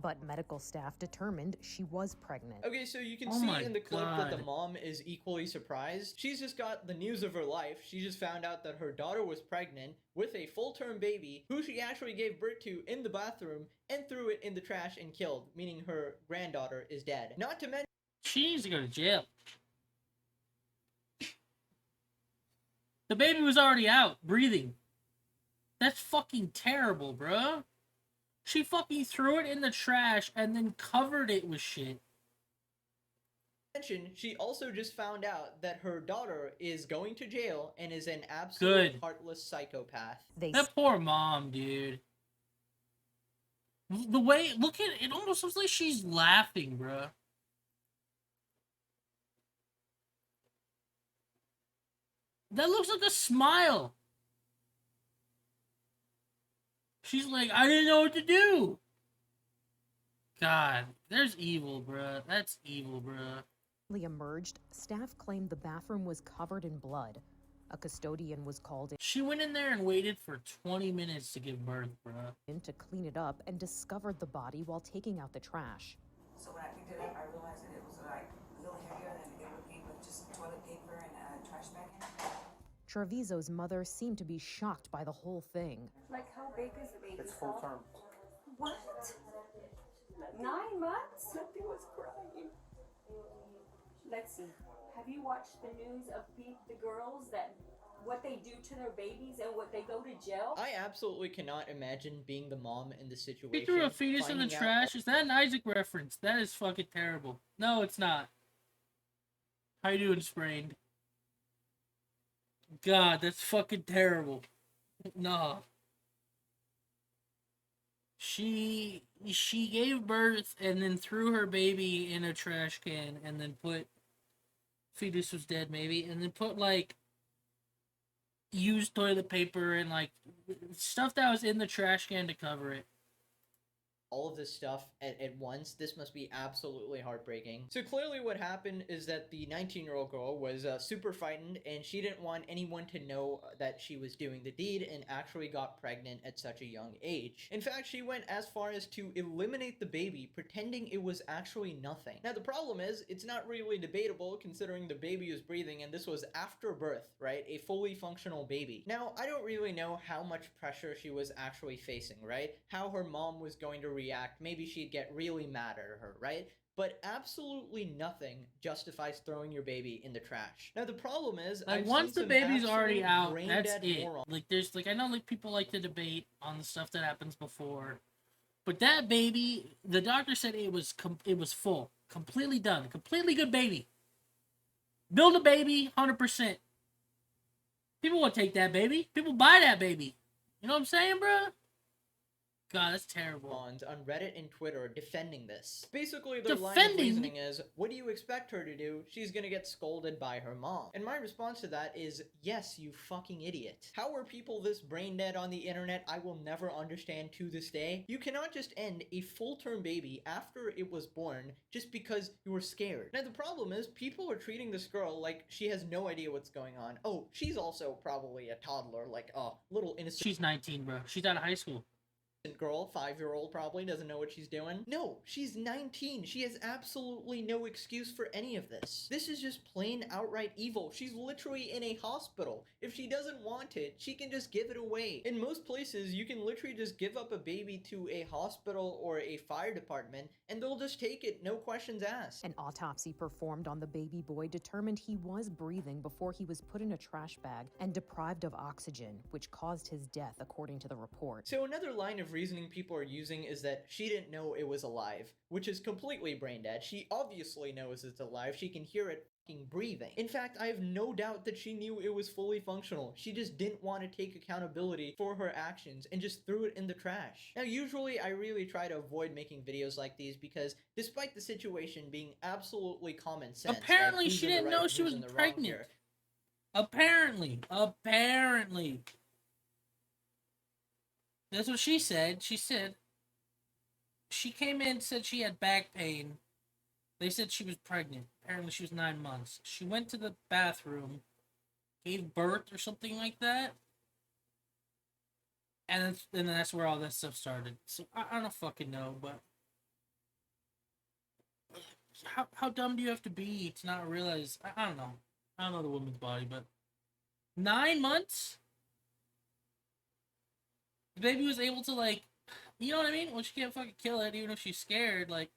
But medical staff determined she was pregnant. Okay, so you can Oh see my in the clip that the God. mom is equally surprised. She's just got the news of her life. She just found out that her daughter was pregnant with a full-term baby who she actually gave birth to in the bathroom and threw it in the trash and killed, meaning her granddaughter is dead. Not to mention She needs to go to jail. The baby was already out, breathing. That's fucking terrible, bro. She fucking threw it in the trash and then covered it with shit. she also just found out that her daughter is going to jail and is an absolute Good. heartless psychopath. That poor mom, dude. The way, look at it, it almost looks like she's laughing, bro. That looks like a smile. She's like, I didn't know what to do. God, there's evil, bro. That's evil, bro. Emerged, staff claimed the bathroom was covered in blood. A custodian was called She went in there and waited for 20 minutes to give birth, bro. in to clean it up and discovered the body while taking out the trash. So when I picked it up, I realized that it was like a little heavier than it would be with just toilet paper and a trash bag in it. Treviso's mother seemed to be shocked by the whole thing. Like, how big is the baby? It's full term. What? 9 months? Nothing was crying. Lexi, have you watched the news of the girls that what they do to their babies and what they go to jail. I absolutely cannot imagine being the mom in the situation. He threw a fetus in the finding out trash. Is that an Isaac reference? That is fucking terrible. No, it's not. How you doing, Sprained? God, that's fucking terrible. Nah. She gave birth and then threw her baby in a trash can and then put fetus was dead maybe and then put like used toilet paper and like stuff that was in the trash can to cover it. all of this stuff at once. This must be absolutely heartbreaking. So clearly what happened is that the 19-year-old girl was super frightened, and she didn't want anyone to know that she was doing the deed, and actually got pregnant at such a young age. In fact, she went as far as to eliminate the baby, pretending it was actually nothing. Now the problem is, it's not really debatable considering the baby was breathing, and this was after birth, right? A fully functional baby. Now, I don't really know how much pressure she was actually facing, right? How her mom was going to react. Maybe she'd get really mad at her, right? But absolutely nothing justifies throwing your baby in the trash. Now the problem is, like, I've once seen the baby's some already absolute out, brain-dead that's it. morons. Like, there's like, I know like people like to debate on the stuff that happens before, but that baby, the doctor said it was full, completely done, completely good baby. Build a baby, 100%. People will take that baby. People buy that baby. You know what I'm saying, bro? God, that's terrible. On Reddit and Twitter defending this. Basically, their line of reasoning is, what do you expect her to do? She's gonna get scolded by her mom. And my response to that is, yes, you fucking idiot. How are people this brain dead on the internet? I will never understand to this day. You cannot just end a full-term baby after it was born just because you were scared. Now, the problem is, people are treating this girl like she has no idea what's going on. Oh, she's also probably a toddler, like a little innocent. She's 19, bro. She's out of high school. Girl, 5-year-old, probably doesn't know what she's doing. No, she's 19. She has absolutely no excuse for any of this. This is just plain outright evil. She's literally in a hospital. If she doesn't want it, she can just give it away. In most places, you can literally just give up a baby to a hospital or a fire department, and they'll just take it, no questions asked. An autopsy performed on the baby boy determined he was breathing before he was put in a trash bag and deprived of oxygen, which caused his death, according to the report. So another line of reasoning people are using is that she didn't know it was alive, which is completely brain dead. She obviously knows it's alive. She can hear it fucking breathing. In fact, I have no doubt that she knew it was fully functional. She just didn't want to take accountability for her actions and just threw it in the trash. Now, usually I really try to avoid making videos like these because despite the situation being absolutely common sense, Apparently like, she who's in the didn't right know and she who's was in the wrong pregnant. here. Apparently. That's what she said. She said she came in, said she had back pain. They said she was pregnant. Apparently she was 9 months. She went to the bathroom, gave birth or something like that. And then that's where all that stuff started. So I don't fucking know, but how dumb do you have to be to not realize? I don't know. I don't know the woman's body, but 9 months? The baby was able to, like, you know what I mean? Well, she can't fucking kill it, even if she's scared. Like,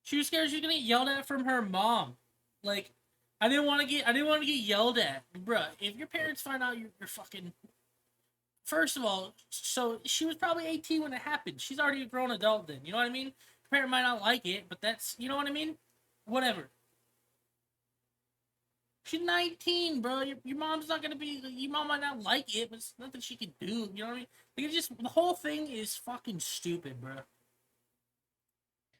she was scared she was gonna get yelled at from her mom. Like, I didn't want to get yelled at, bruh. If your parents find out you're fucking. First of all, so she was probably 18 when it happened. She's already a grown adult then. You know what I mean? Her parent might not like it, but that's, you know what I mean? Whatever. She's 19, bro. Your mom's not gonna be. Your mom might not like it, but it's nothing she can do. You know what I mean? Like, it's just, the whole thing is fucking stupid, bro.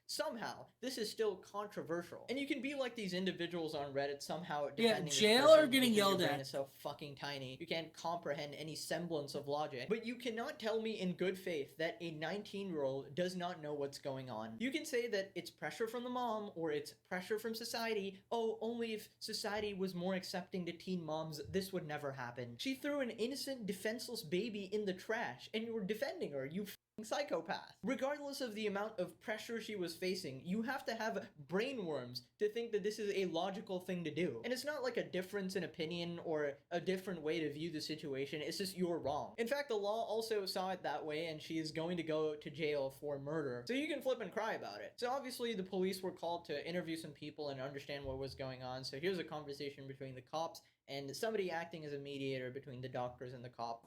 Somehow, this is still controversial. And you can be like these individuals on Reddit somehow Yeah, defending this jail person or getting because yelled your brain at. is so fucking tiny. You can't comprehend any semblance of logic. But you cannot tell me in good faith that a 19-year-old does not know what's going on. You can say that it's pressure from the mom or it's pressure from society. Oh, only if society was more accepting to teen moms, this would never happen. She threw an innocent, defenseless baby in the trash and you were defending her, you psychopath. Regardless of the amount of pressure she was facing, you have to have brain worms to think that this is a logical thing to do. And it's not like a difference in opinion or a different way to view the situation, it's just you're wrong. In fact, the law also saw it that way, and she is going to go to jail for murder. So you can flip and cry about it. So obviously the police were called to interview some people and understand what was going on. So here's a conversation between the cops and somebody acting as a mediator between the doctors and the cop.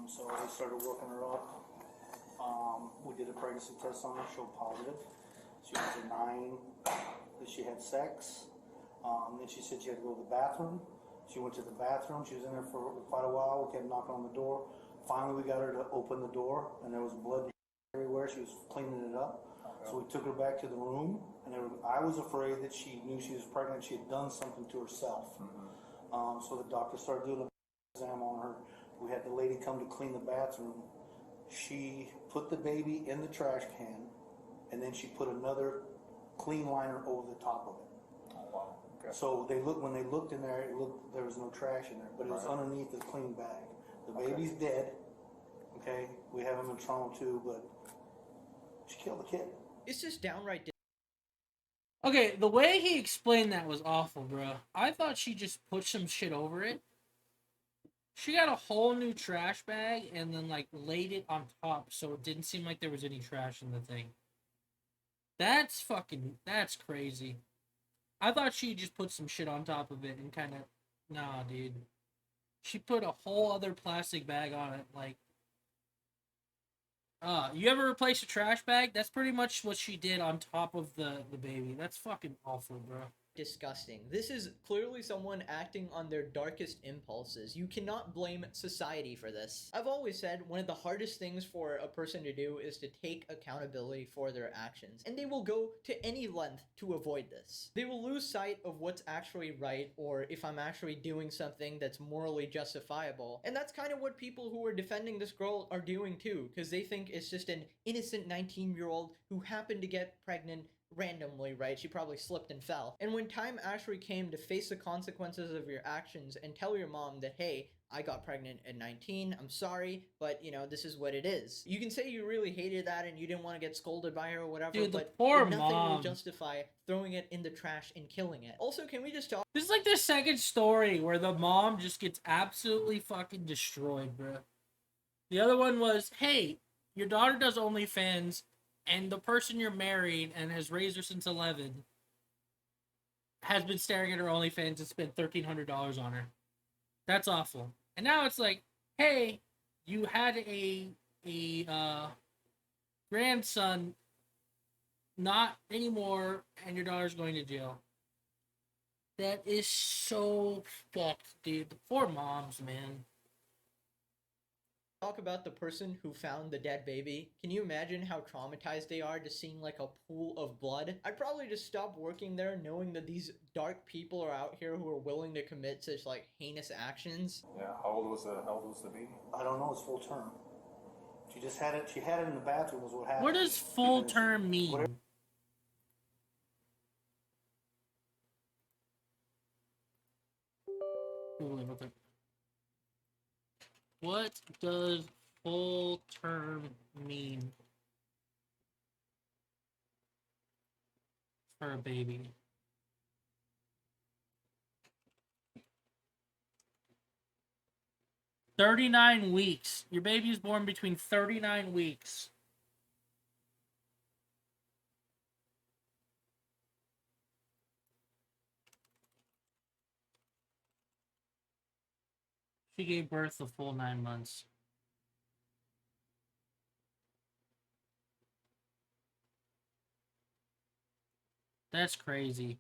So they started working her up. We did a pregnancy test on her, showed positive. She was denying that she had sex. Then she said she had to go to the bathroom. She went to the bathroom. She was in there for quite a while. We kept knocking on the door. Finally, we got her to open the door, and there was blood everywhere. She was cleaning it up. Okay. So we took her back to the room, and I was afraid that she knew she was pregnant. She had done something to herself. So the doctor started doing an exam on her. We had the lady come to clean the bathroom. She put the baby in the trash can, and then she put another clean liner over the top of it. Oh, wow. Okay. So when they looked in there, there was no trash in there, but it was underneath the clean bag. The baby's dead. Okay, we have him in trauma too, but she killed the kid. It's just downright. Okay, the way he explained that was awful, bro. I thought she just put some shit over it. She got a whole new trash bag and then, like, laid it on top so it didn't seem like there was any trash in the thing. That's crazy. I thought she just put some shit on top of it and kind of... Nah, dude. She put a whole other plastic bag on it, like... you ever replace a trash bag? That's pretty much what she did on top of the baby. That's fucking awful, bro. Disgusting. This is clearly someone acting on their darkest impulses. You cannot blame society for this. I've always said one of the hardest things for a person to do is to take accountability for their actions, and they will go to any length to avoid this. They will lose sight of what's actually right, or if I'm actually doing something that's morally justifiable. And that's kind of what people who are defending this girl are doing too, because they think it's just an innocent 19-year-old who happened to get pregnant randomly, right? She probably slipped and fell. And when time actually came to face the consequences of your actions and tell your mom that, hey, I got pregnant at 19, I'm sorry, but, you know, this is what it is. You can say you really hated that and you didn't want to get scolded by her or whatever, dude, but poor nothing mom will justify throwing it in the trash and killing it. Also, can we just talk? This is like the second story where the mom just gets absolutely fucking destroyed, bro. The other one was, hey, your daughter does OnlyFans, and the person you're married and has raised her since 11 has been staring at her OnlyFans and spent $1,300 on her. That's awful. And now it's like, hey, you had a grandson, not anymore, and your daughter's going to jail. That is so fucked, dude. The poor moms, man. Talk about the person who found the dead baby. Can you imagine how traumatized they are just seeing like a pool of blood? I'd probably just stop working there knowing that these dark people are out here who are willing to commit such like heinous actions. Yeah, how old was the baby? I don't know, it's full term. She just had it in the bathroom was what happened. What does full term mean? What does full term mean for a baby? $39 weeks. Your baby is born between 39 weeks. She gave birth the full 9 months. That's crazy.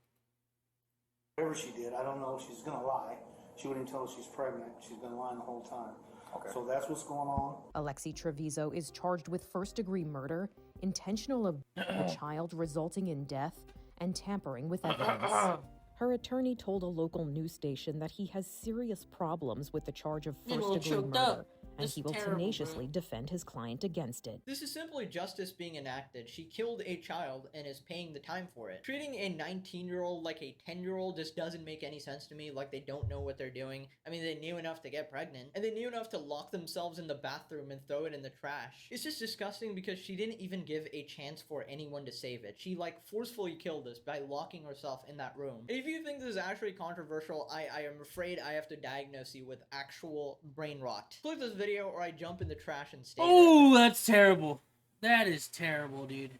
Whatever she did, I don't know if she's gonna lie. She wouldn't tell us she's pregnant. She's been lying the whole time. Okay. So that's what's going on. Alexi Trevizo is charged with first-degree murder, intentional abuse of a child resulting in death, and tampering with evidence. Her attorney told a local news station that he has serious problems with the charge of first-degree murder and This he is will terrible, tenaciously bro. defend his client against it. This is simply justice being enacted. She killed a child and is paying the time for it. Treating a 19-year-old like a 10-year-old just doesn't make any sense to me, like they don't know what they're doing. I mean, they knew enough to get pregnant, and they knew enough to lock themselves in the bathroom and throw it in the trash. It's just disgusting because she didn't even give a chance for anyone to save it. She, like, forcefully killed us by locking herself in that room. And if you think this is actually controversial, I am afraid I have to diagnose you with actual brain rot. Click this video or I jump in the trash and stay there. Oh, that's terrible. That is terrible, dude.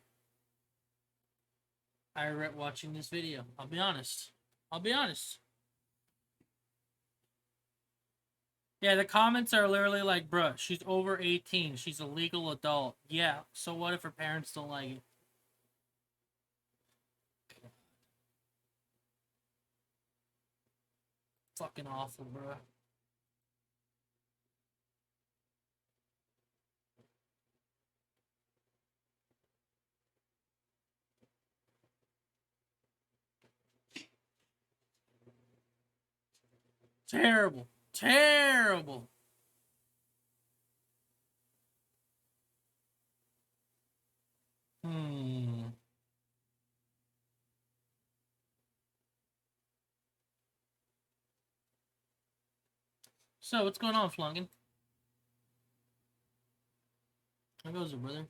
I regret watching this video. I'll be honest. I'll be honest. Yeah, the comments are literally like, bruh, she's over 18. She's a legal adult. Yeah, so what if her parents don't like it? Fucking awful, bruh. Terrible. Terrible. So, what's going on, Flungan? How goes it, brother?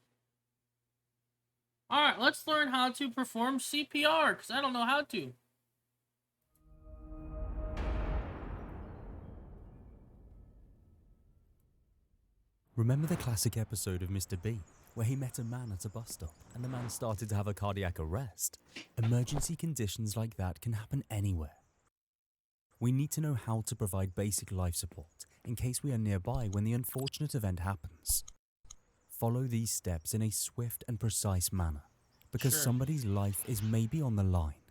Alright, let's learn how to perform CPR, because I don't know how to. Remember the classic episode of Mr. Bean, where he met a man at a bus stop and the man started to have a cardiac arrest? Emergency conditions like that can happen anywhere. We need to know how to provide basic life support in case we are nearby when the unfortunate event happens. Follow these steps in a swift and precise manner, because Sure. somebody's life is maybe on the line.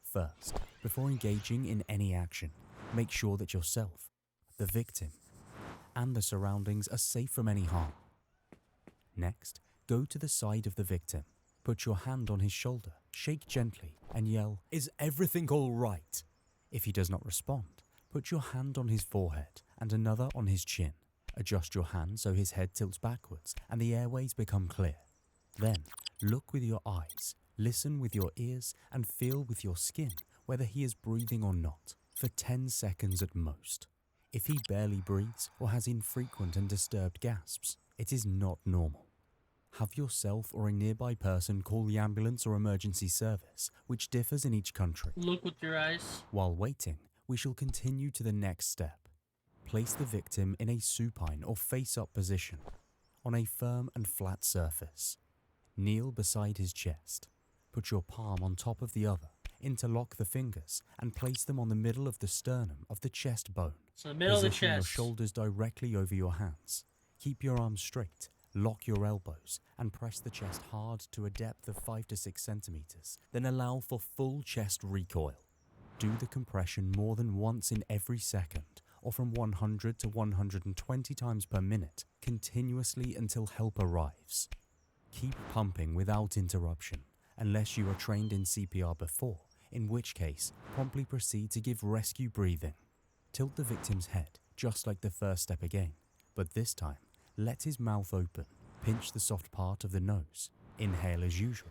First, before engaging in any action, make sure that yourself, the victim, and the surroundings are safe from any harm. Next, go to the side of the victim, put your hand on his shoulder, shake gently, and yell, "Is everything all right?" If he does not respond, put your hand on his forehead and another on his chin. Adjust your hand so his head tilts backwards and the airways become clear. Then, look with your eyes, listen with your ears, and feel with your skin whether he is breathing or not, for 10 seconds at most. If he barely breathes or has infrequent and disturbed gasps, it is not normal. Have yourself or a nearby person call the ambulance or emergency service, which differs in each country. Look with your eyes. While waiting, we shall continue to the next step. Place the victim in a supine or face-up position, on a firm and flat surface. Kneel beside his chest. Put your palm on top of the other, interlock the fingers, and place them on the middle of the sternum of the chest bone. So the middle of the Position your chest. shoulders directly over your hands. Keep your arms straight, lock your elbows, and press the chest hard to a depth of 5 to 6 centimeters. Then allow for full chest recoil. Do the compression more than once in every second, or from 100 to 120 times per minute, continuously until help arrives. Keep pumping without interruption, unless you are trained in CPR before, in which case, promptly proceed to give rescue breathing. Tilt the victim's head, just like the first step again, but this time, let his mouth open, pinch the soft part of the nose, inhale as usual,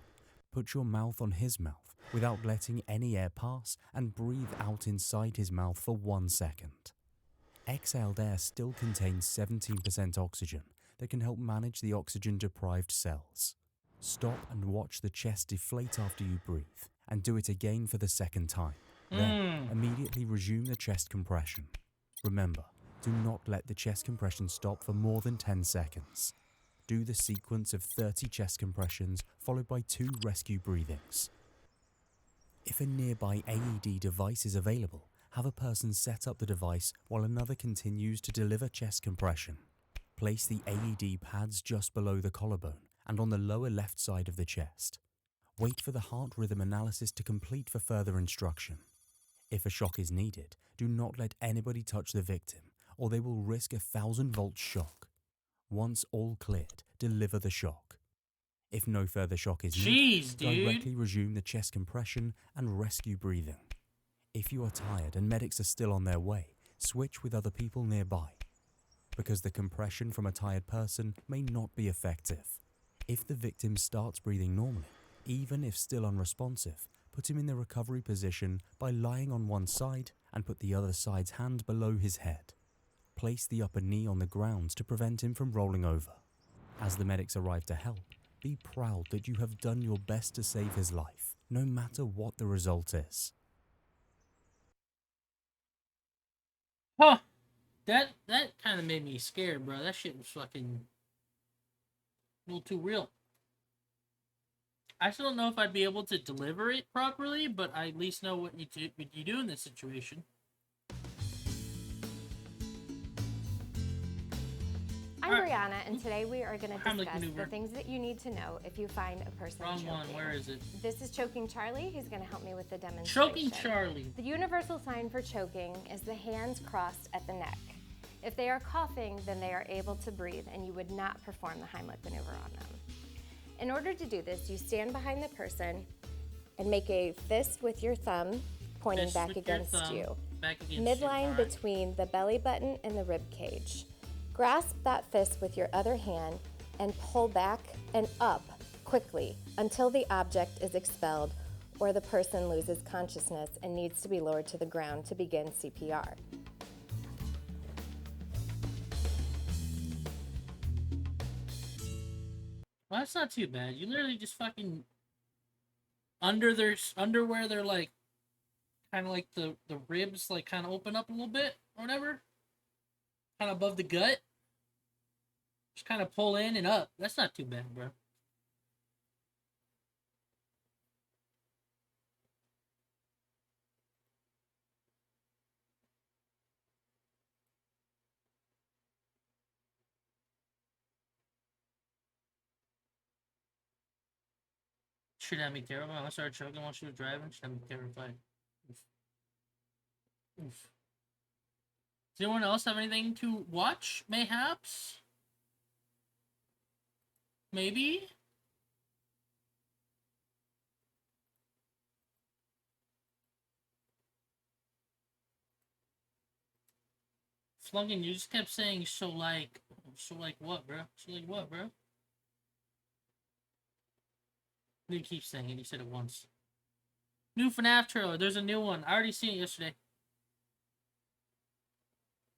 put your mouth on his mouth without letting any air pass, and breathe out inside his mouth for 1 second. Exhaled air still contains 17% oxygen that can help manage the oxygen-deprived cells. Stop and watch the chest deflate after you breathe, and do it again for the second time. Then, immediately resume the chest compression. Remember, do not let the chest compression stop for more than 10 seconds. Do the sequence of 30 chest compressions followed by 2 rescue breathings. If a nearby AED device is available, have a person set up the device while another continues to deliver chest compression. Place the AED pads just below the collarbone and on the lower left side of the chest. Wait for the heart rhythm analysis to complete for further instruction. If a shock is needed, do not let anybody touch the victim, or they will risk a 1,000-volt shock. Once all cleared, deliver the shock. If no further shock is needed, directly resume the chest compression and rescue breathing. If you are tired and medics are still on their way, switch with other people nearby. because the compression from a tired person may not be effective. If the victim starts breathing normally, even if still unresponsive, put him in the recovery position by lying on one side and put the other side's hand below his head. Place the upper knee on the ground to prevent him from rolling over. As the medics arrive to help, be proud that you have done your best to save his life, no matter what the result is. Huh. That kind of made me scared, bro. That shit was fucking a little too real. I still don't know if I'd be able to deliver it properly, but I at least know what you do in this situation. I'm Brianna, and today we are going to Heimlich discuss the maneuver. things that you need to know if you find a person Wrong choking. one. Where is it? This is Choking Charlie. He's going to help me with the demonstration. Choking Charlie. The universal sign for choking is the hands crossed at the neck. If they are coughing, then they are able to breathe, and you would not perform the Heimlich maneuver on them. In order to do this, you stand behind the person and make a fist with your thumb pointing Fist back with your against thumb, you. back against you, Midline alright. between the belly button and the rib cage. Grasp that fist with your other hand and pull back and up quickly until the object is expelled or the person loses consciousness and needs to be lowered to the ground to begin CPR. Well, that's not too bad. You literally just fucking under where they're like kind of like the ribs like kind of open up a little bit or whatever, kind of above the gut. Just kind of pull in and up. That's not too bad, bro. Should have me terrified. When I started choking while she was driving, should have me terrified. Oof. Oof. Does anyone else have anything to watch, mayhaps? Maybe? Flunkin, you just kept saying so like what, bro? So like what, bro? You didn't keep saying it, you said it once. New FNAF trailer, there's a new one. I already seen it yesterday.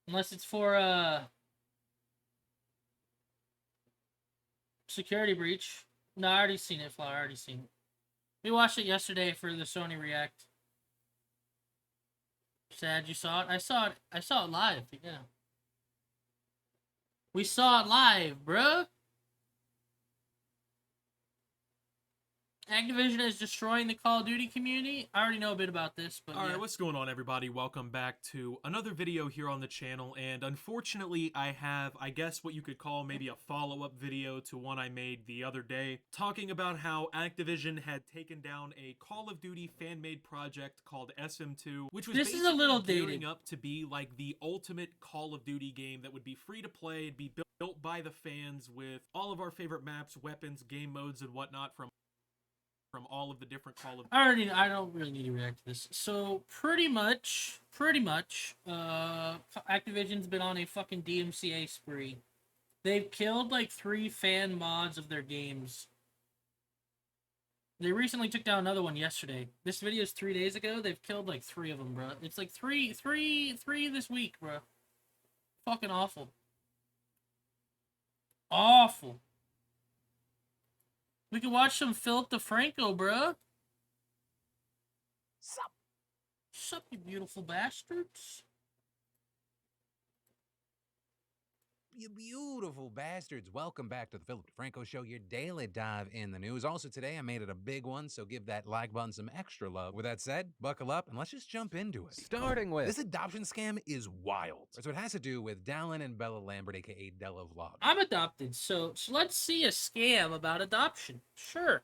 Unless it's for, security breach. No, I already seen it, Flower, I already seen it. We watched it yesterday for the Sony React. Sad you saw it? I saw it live, yeah. We saw it live, bruh. Activision is destroying the Call of Duty community. I already know a bit about this, but Alright, yeah. what's going on, everybody? Welcome back to another video here on the channel, and unfortunately I have, I guess what you could call maybe a follow-up video to one I made the other day, talking about how Activision had taken down a Call of Duty fan-made project called SM2, which was This is a basically little gearing dated. up to be like the ultimate Call of Duty game that would be free to play, it'd be built by the fans with all of our favorite maps, weapons, game modes, and whatnot from all of the different Call of I don't really need to react to this. So pretty much, Activision's been on a fucking DMCA spree. They've killed like 3 fan mods of their games. They recently took down another one yesterday. This video is 3 days ago. They've killed like 3 of them, bro. It's like three this week, bro. Fucking awful. Awful. We could watch some Philip DeFranco, bruh. Sup, you beautiful bastards. You beautiful bastards. Welcome back to the Philip DeFranco Show, your daily dive in the news. Also today, I made it a big one, so give that like button some extra love. With that said, buckle up and let's just jump into it. Starting with This adoption scam is wild. So it has to do with Dallin and Bella Lambert, aka Della Vlog. I'm adopted, so let's see a scam about adoption. Sure.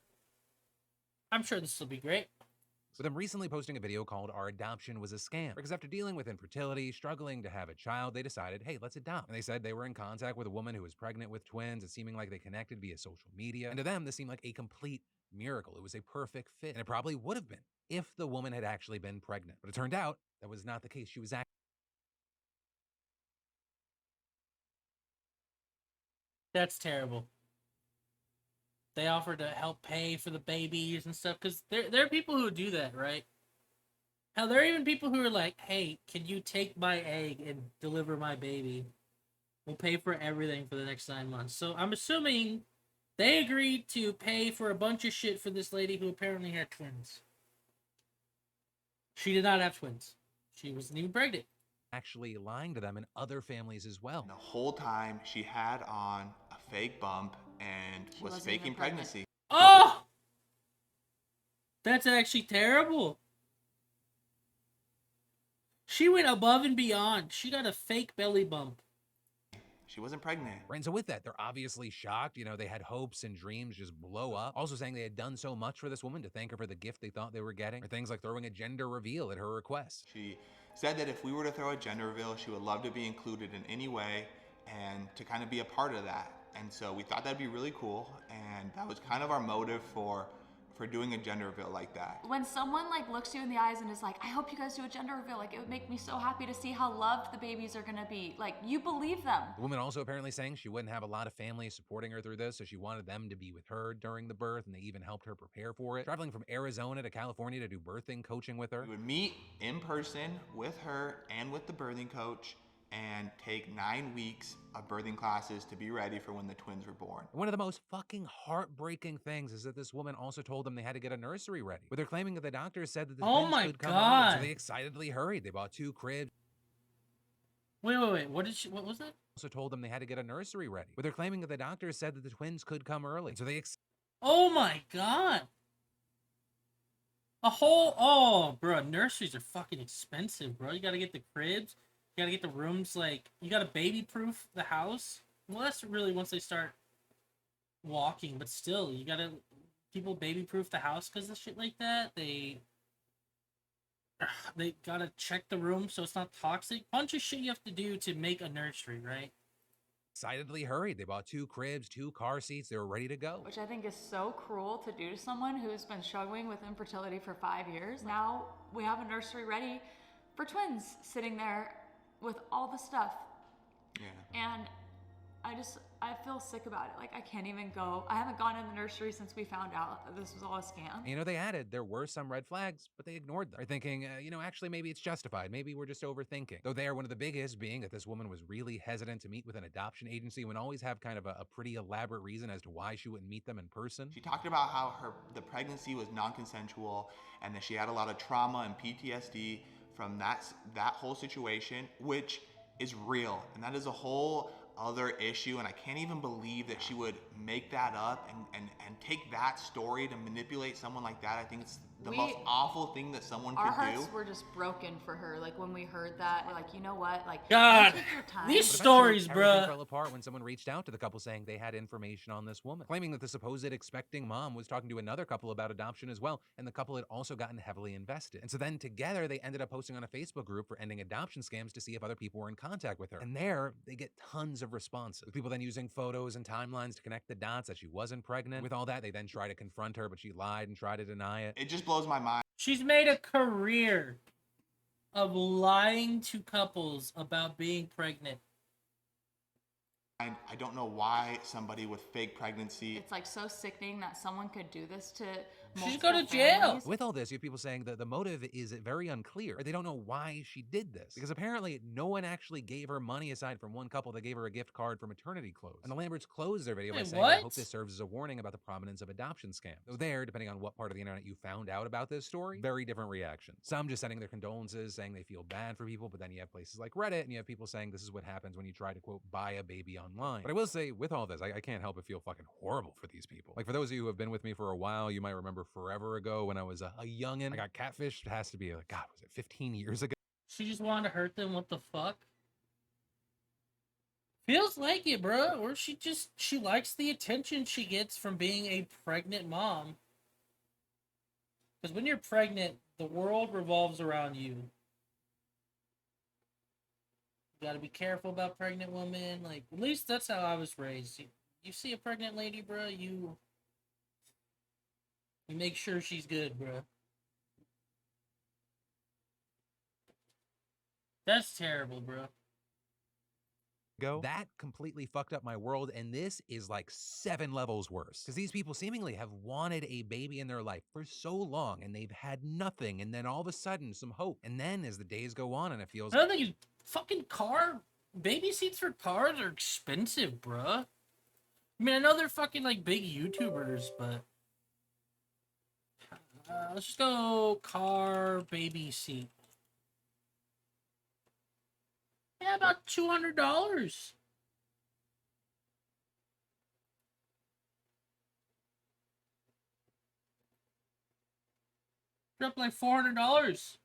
I'm sure this will be great. With them recently posting a video called Our Adoption Was a Scam. Because after dealing with infertility, struggling to have a child, they decided, hey, let's adopt. And they said they were in contact with a woman who was pregnant with twins, and seeming like they connected via social media. And to them, this seemed like a complete miracle. It was a perfect fit. And it probably would have been if the woman had actually been pregnant. But it turned out that was not the case. She was That's terrible. They offer to help pay for the babies and stuff, because there are people who do that, right? Hell, there are even people who are like, hey, can you take my egg and deliver my baby? We'll pay for everything for the next 9 months. So I'm assuming they agreed to pay for a bunch of shit for this lady who apparently had twins. She did not have twins. She wasn't even pregnant. Actually lying to them and other families as well. The whole time she had on a fake bump and was wasn't faking even pregnant. pregnancy. Oh! That's actually terrible. She went above and beyond. She got a fake belly bump. She wasn't pregnant. Right, and so with that, they're obviously shocked. You know, they had hopes and dreams just blow up. Also saying they had done so much for this woman to thank her for the gift they thought they were getting. Or things like throwing a gender reveal at her request. She said that if we were to throw a gender reveal, she would love to be included in any way and to kind of be a part of that. And so we thought that'd be really cool. And that was kind of our motive for doing a gender reveal like that. When someone like looks you in the eyes and is like, I hope you guys do a gender reveal, like it would make me so happy to see how loved the babies are gonna be. Like, you believe them. The woman also apparently saying she wouldn't have a lot of family supporting her through this, so she wanted them to be with her during the birth, and they even helped her prepare for it. Traveling from Arizona to California to do birthing coaching with her. We would meet in person with her and with the birthing coach and take 9 weeks of birthing classes to be ready for when the twins were born. One of the most fucking heartbreaking things is that this woman also told them they had to get a nursery ready, but they're claiming that the doctors said that the Oh twins my could come God. early, so they excitedly hurried. They bought 2 cribs. Wait. What was that? Also told them they had to get a nursery ready, but they're claiming that the doctors said that the twins could come early, so they Oh my God. Bro, nurseries are fucking expensive, bro. You gotta get the cribs. You gotta get the rooms, like, you gotta baby-proof the house. Well, that's really once they start walking, but still, you gotta, people baby-proof the house because of shit like that. They gotta check the room so it's not toxic. Bunch of shit you have to do to make a nursery, right? excitedly hurried. They bought 2 cribs, 2 car seats. They were ready to go. Which I think is so cruel to do to someone who's been struggling with infertility for 5 years. Now we have a nursery ready for twins sitting there with all the stuff. Yeah. And I feel sick about it. Like, I can't even go. I haven't gone in the nursery since we found out that this was all a scam. You know, they added there were some red flags, but they ignored them. They're thinking, actually, maybe it's justified. Maybe we're just overthinking. Though one of the biggest being that this woman was really hesitant to meet with an adoption agency and always have kind of a pretty elaborate reason as to why she wouldn't meet them in person. She talked about how the pregnancy was non-consensual and that she had a lot of trauma and PTSD from that whole situation, which is real. And that is a whole other issue, and I can't even believe that she would make that up and take that story to manipulate someone like that. I think it's the most awful thing that someone could do. Our hearts were just broken for her. Like, when we heard that, we're like, you know what? Like, God, take your time. these stories, Everything bruh. fell apart when someone reached out to the couple saying they had information on this woman, claiming that the supposed expecting mom was talking to another couple about adoption as well, and the couple had also gotten heavily invested. And so then together they ended up posting on a Facebook group for ending adoption scams to see if other people were in contact with her. And there they get tons of responses, with people then using photos and timelines to connect the dots that she wasn't pregnant. With all that, they then try to confront her, but she lied and tried to deny it. It just blows my mind. She's made a career of lying to couples about being pregnant. I don't know why somebody with fake pregnancy. It's like so sickening that someone could do this to multiple She should go to jail. families. With all this, you have people saying that the motive is very unclear. They don't know why she did this, because apparently no one actually gave her money aside from one couple that gave her a gift card for maternity clothes. And the Lamberts closed their video by Wait, saying, what? I hope this serves as a warning about the prominence of adoption scams. So there, depending on what part of the internet you found out about this story, very different reactions. Some just sending their condolences, saying they feel bad for people, but then you have places like Reddit, and you have people saying this is what happens when you try to, quote, buy a baby online. But I will say, with all this, I can't help but feel fucking horrible for these people. Like, for those of you who have been with me for a while, you might remember forever ago when I was a youngin'. I got catfished. It has to be, like, God, was it 15 years ago? She just wanted to hurt them. What the fuck? Feels like it, bro. Or she likes the attention she gets from being a pregnant mom. Because when you're pregnant, the world revolves around you. You gotta be careful about pregnant women. Like, at least that's how I was raised. You see a pregnant lady, bro, you make sure she's good, bro. That's terrible, bro. ago, that completely fucked up my world, and this is like 7 levels worse. Because these people seemingly have wanted a baby in their life for so long, and they've had nothing, and then all of a sudden, some hope. And then as the days go on, and it feels Another thing is, fucking baby seats for cars are expensive, bruh. I mean, I know they're fucking, like, big YouTubers, but... let's just go car baby seat. Yeah, about $200. Up like $400.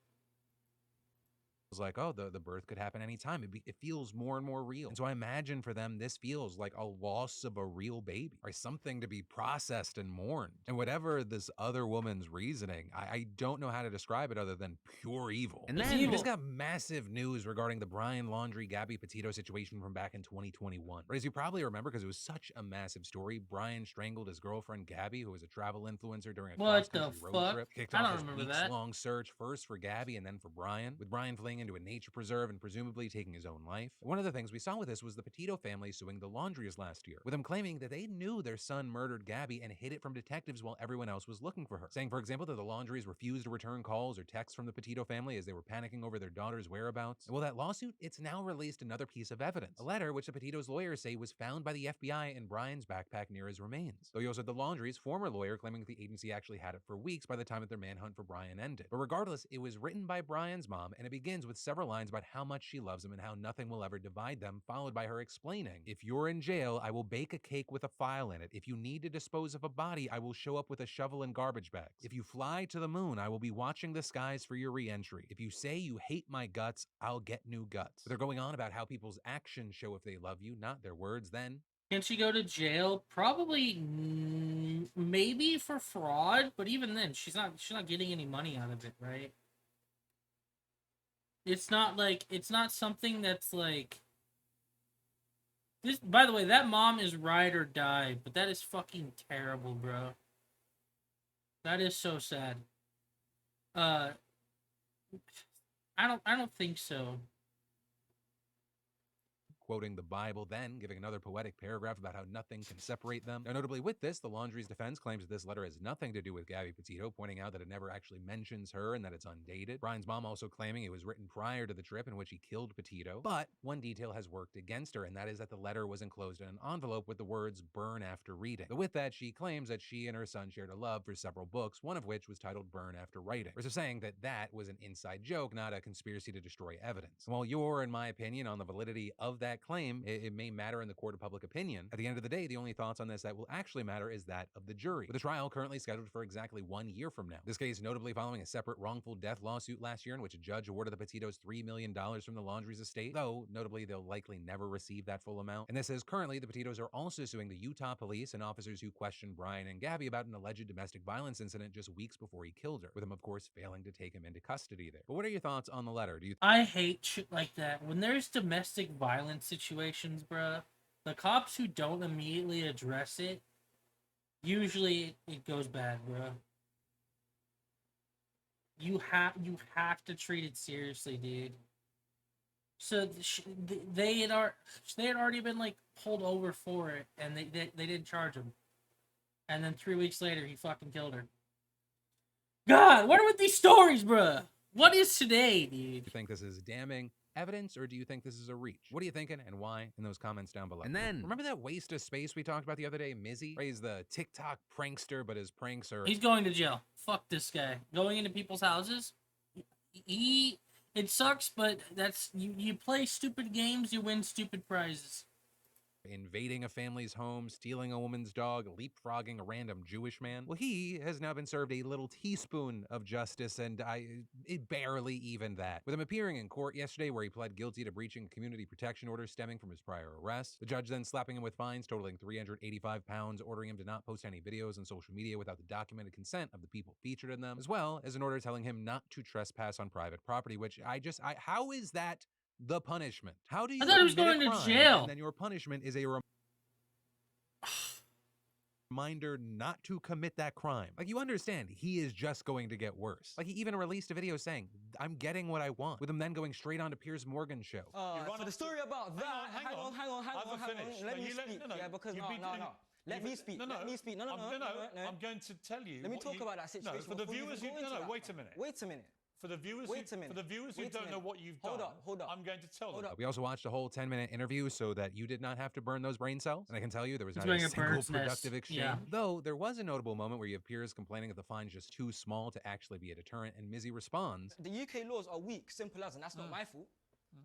was like, oh, the birth could happen anytime. It feels more and more real. And so I imagine for them, this feels like a loss of a real baby, or something to be processed and mourned. And whatever this other woman's reasoning, I don't know how to describe it other than pure evil. And then we just got massive news regarding the Brian Laundrie, Gabby Petito situation from back in 2021. But as you probably remember, because it was such a massive story, Brian strangled his girlfriend Gabby, who was a travel influencer during a cross-country road trip. Kicked off his weeks-long search, first for Gabby and then for Brian, with Brian fleeing into a nature preserve and presumably taking his own life. One of the things we saw with this was the Petito family suing the Laundries last year, with them claiming that they knew their son murdered Gabby and hid it from detectives while everyone else was looking for her. Saying, for example, that the Laundries refused to return calls or texts from the Petito family as they were panicking over their daughter's whereabouts. And well, that lawsuit, it's now released another piece of evidence. A letter which the Petito's lawyers say was found by the FBI in Brian's backpack near his remains. Though you also had the Laundries' former lawyer claiming that the agency actually had it for weeks by the time that their manhunt for Brian ended. But regardless, it was written by Brian's mom, and it begins with several lines about how much she loves him and how nothing will ever divide them, followed by her explaining, "If you're in jail, I will bake a cake with a file in it. If you need to dispose of a body, I will show up with a shovel and garbage bags. If you fly to the moon, I will be watching the skies for your re-entry. If you say you hate my guts, I'll get new guts." But they're going on about how people's actions show if they love you, not their words then. Can she go to jail? Probably, maybe for fraud, but even then, she's not getting any money out of it, right? It's not something that's like this. By the way, that mom is ride or die, but that is fucking terrible, bro. That is so sad. I don't think so. Quoting the Bible, then giving another poetic paragraph about how nothing can separate them. Now, notably with this, the Laundrie's defense claims that this letter has nothing to do with Gabby Petito, pointing out that it never actually mentions her and that it's undated. Brian's mom also claiming it was written prior to the trip in which he killed Petito. But one detail has worked against her, and that is that the letter was enclosed in an envelope with the words "burn after reading." But with that, she claims that she and her son shared a love for several books, one of which was titled "Burn After Writing." So saying that that was an inside joke, not a conspiracy to destroy evidence. And while you're, in my opinion, on the validity of that claim, it may matter in the court of public opinion. At the end of the day, the only thoughts on this that will actually matter is that of the jury, with the trial currently scheduled for exactly 1 year from now. This case notably following a separate wrongful death lawsuit last year in which a judge awarded the Petitos $3 million from the Laundrie's estate, though notably they'll likely never receive that full amount. And this is currently the Petitos are also suing the Utah police and officers who questioned Brian and Gabby about an alleged domestic violence incident just weeks before he killed her, with him of course failing to take him into custody there. But what are your thoughts on the letter? I hate shit like that. When there's domestic violence situations, bruh, the cops who don't immediately address it, usually it goes bad, bruh. You have to treat it seriously, dude. So they had already been like pulled over for it, and they didn't charge him. And then 3 weeks later, he fucking killed her. God, what are with these stories, bruh? What is today, dude? Do you think this is damning evidence, or do you think this is a reach? What are you thinking, and why? In those comments down below. And then, remember that waste of space we talked about the other day, Mizzy? He's the TikTok prankster, but his pranks are... He's going to jail. Fuck this guy. Going into people's houses? It sucks, but that's... You play stupid games, you win stupid prizes. Invading a family's home, stealing a woman's dog, leapfrogging a random Jewish man. Well, he has now been served a little teaspoon of justice, and it barely even that. With him appearing in court yesterday where he pled guilty to breaching a community protection order stemming from his prior arrest. The judge then slapping him with fines totaling 385 pounds, ordering him to not post any videos on social media without the documented consent of the people featured in them, as well as an order telling him not to trespass on private property, which how is that the punishment? How do you... I thought he was going to jail. And then your punishment is a reminder not to commit that crime. Like, you understand, he is just going to get worse. Like, he even released a video saying, I'm getting what I want, with him then going straight on to Piers Morgan's show. For the story about that, hang on. Let me speak. Yeah, because no. Let me speak. Let me speak. No. I'm going to tell you. Let me talk about that situation. No, for the viewers who wait a minute. Wait a minute. For the viewers who don't know what you've done, hold up. I'm going to tell them. We also watched a whole 10-minute interview so that you did not have to burn those brain cells. And I can tell you there was not a single productive exchange. Yeah. Though there was a notable moment where you have Piers complaining that the fine's just too small to actually be a deterrent, and Mizzy responds, the UK laws are weak, simple as, and that's not my fault.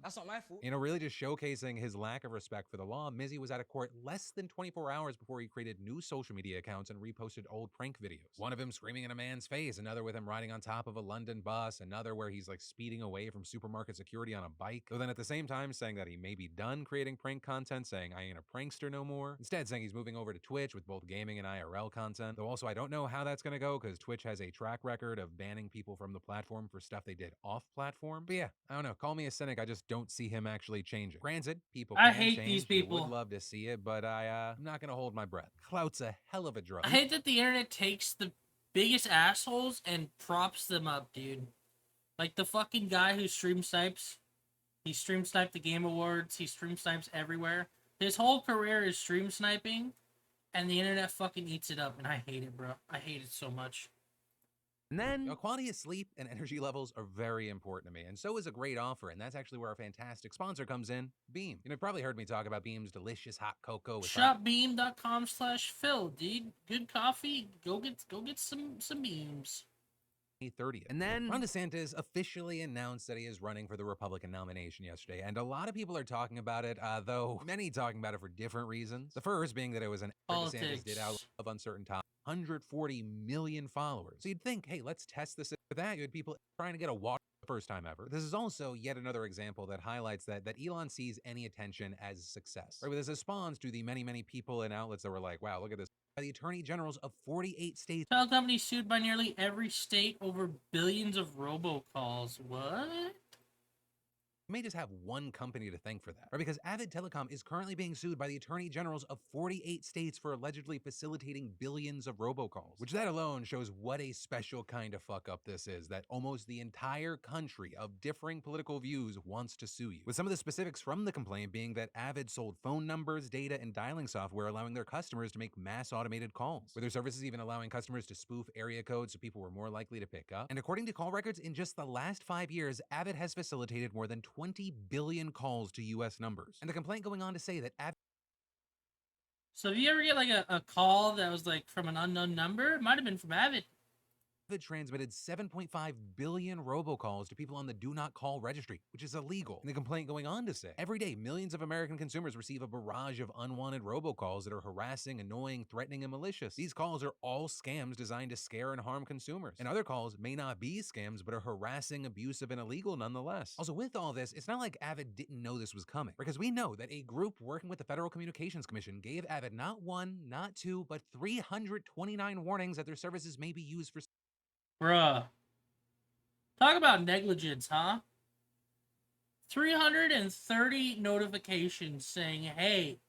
That's not my fault. You know, really just showcasing his lack of respect for the law, Mizzy was out of court less than 24 hours before he created new social media accounts and reposted old prank videos. One of him screaming in a man's face, another with him riding on top of a London bus, another where he's like speeding away from supermarket security on a bike, though then at the same time saying that he may be done creating prank content, saying I ain't a prankster no more. Instead saying he's moving over to Twitch with both gaming and IRL content, though also I don't know how that's gonna go because Twitch has a track record of banning people from the platform for stuff they did off platform. But yeah, I don't know, call me a cynic, I just don't see him actually changing. Granted, people I can hate change. these people. Would love to see it, but I'm not gonna hold my breath. Clout's a hell of a drug. I hate that the internet takes the biggest assholes and props them up, dude. Like the fucking guy who stream snipes. He stream sniped the Game Awards. He stream snipes everywhere. His whole career is stream sniping, and the internet fucking eats it up, and I hate it, bro. I hate it so much. And then, quality of sleep and energy levels are very important to me, and so is a great offer, and that's actually where our fantastic sponsor comes in, Beam. You've probably heard me talk about Beam's delicious hot cocoa with Shopbeam.com/Phil, dude. Good coffee. Go get some Beams. 30th. And then Ron DeSantis officially announced that he is running for the Republican nomination yesterday, and a lot of people are talking about it, though many talking about it for different reasons. The first being that it was an DeSantis did out of uncertain times. 140 million followers. So you'd think, hey, let's test this with that. You had people trying to get a water the first time ever. This is also yet another example that highlights that Elon sees any attention as success. Right, with this response to the many people and outlets that were like, wow, look at this. The attorney generals of 48 states. Telecom company sued by nearly every state over billions of robocalls. What? You may just have one company to thank for that, right? Because Avid Telecom is currently being sued by the attorney generals of 48 states for allegedly facilitating billions of robocalls, which that alone shows what a special kind of fuck up this is, that almost the entire country of differing political views wants to sue you. With some of the specifics from the complaint being that Avid sold phone numbers, data, and dialing software, allowing their customers to make mass automated calls, with their services even allowing customers to spoof area codes so people were more likely to pick up. And according to call records, in just the last 5 years, Avid has facilitated more than 20 billion calls to U.S. numbers. And the complaint going on to say that So if you ever get like a call that was like from an unknown number, it might have been from Avid. Avid transmitted 7.5 billion robocalls to people on the Do Not Call registry, which is illegal. And the complaint going on to say, every day, millions of American consumers receive a barrage of unwanted robocalls that are harassing, annoying, threatening, and malicious. These calls are all scams designed to scare and harm consumers. And other calls may not be scams, but are harassing, abusive, and illegal nonetheless. Also, with all this, it's not like Avid didn't know this was coming, because we know that a group working with the Federal Communications Commission gave Avid not one, not two, but 329 warnings that their services may be used for... Bruh. Talk about negligence, huh? 330 notifications saying, hey,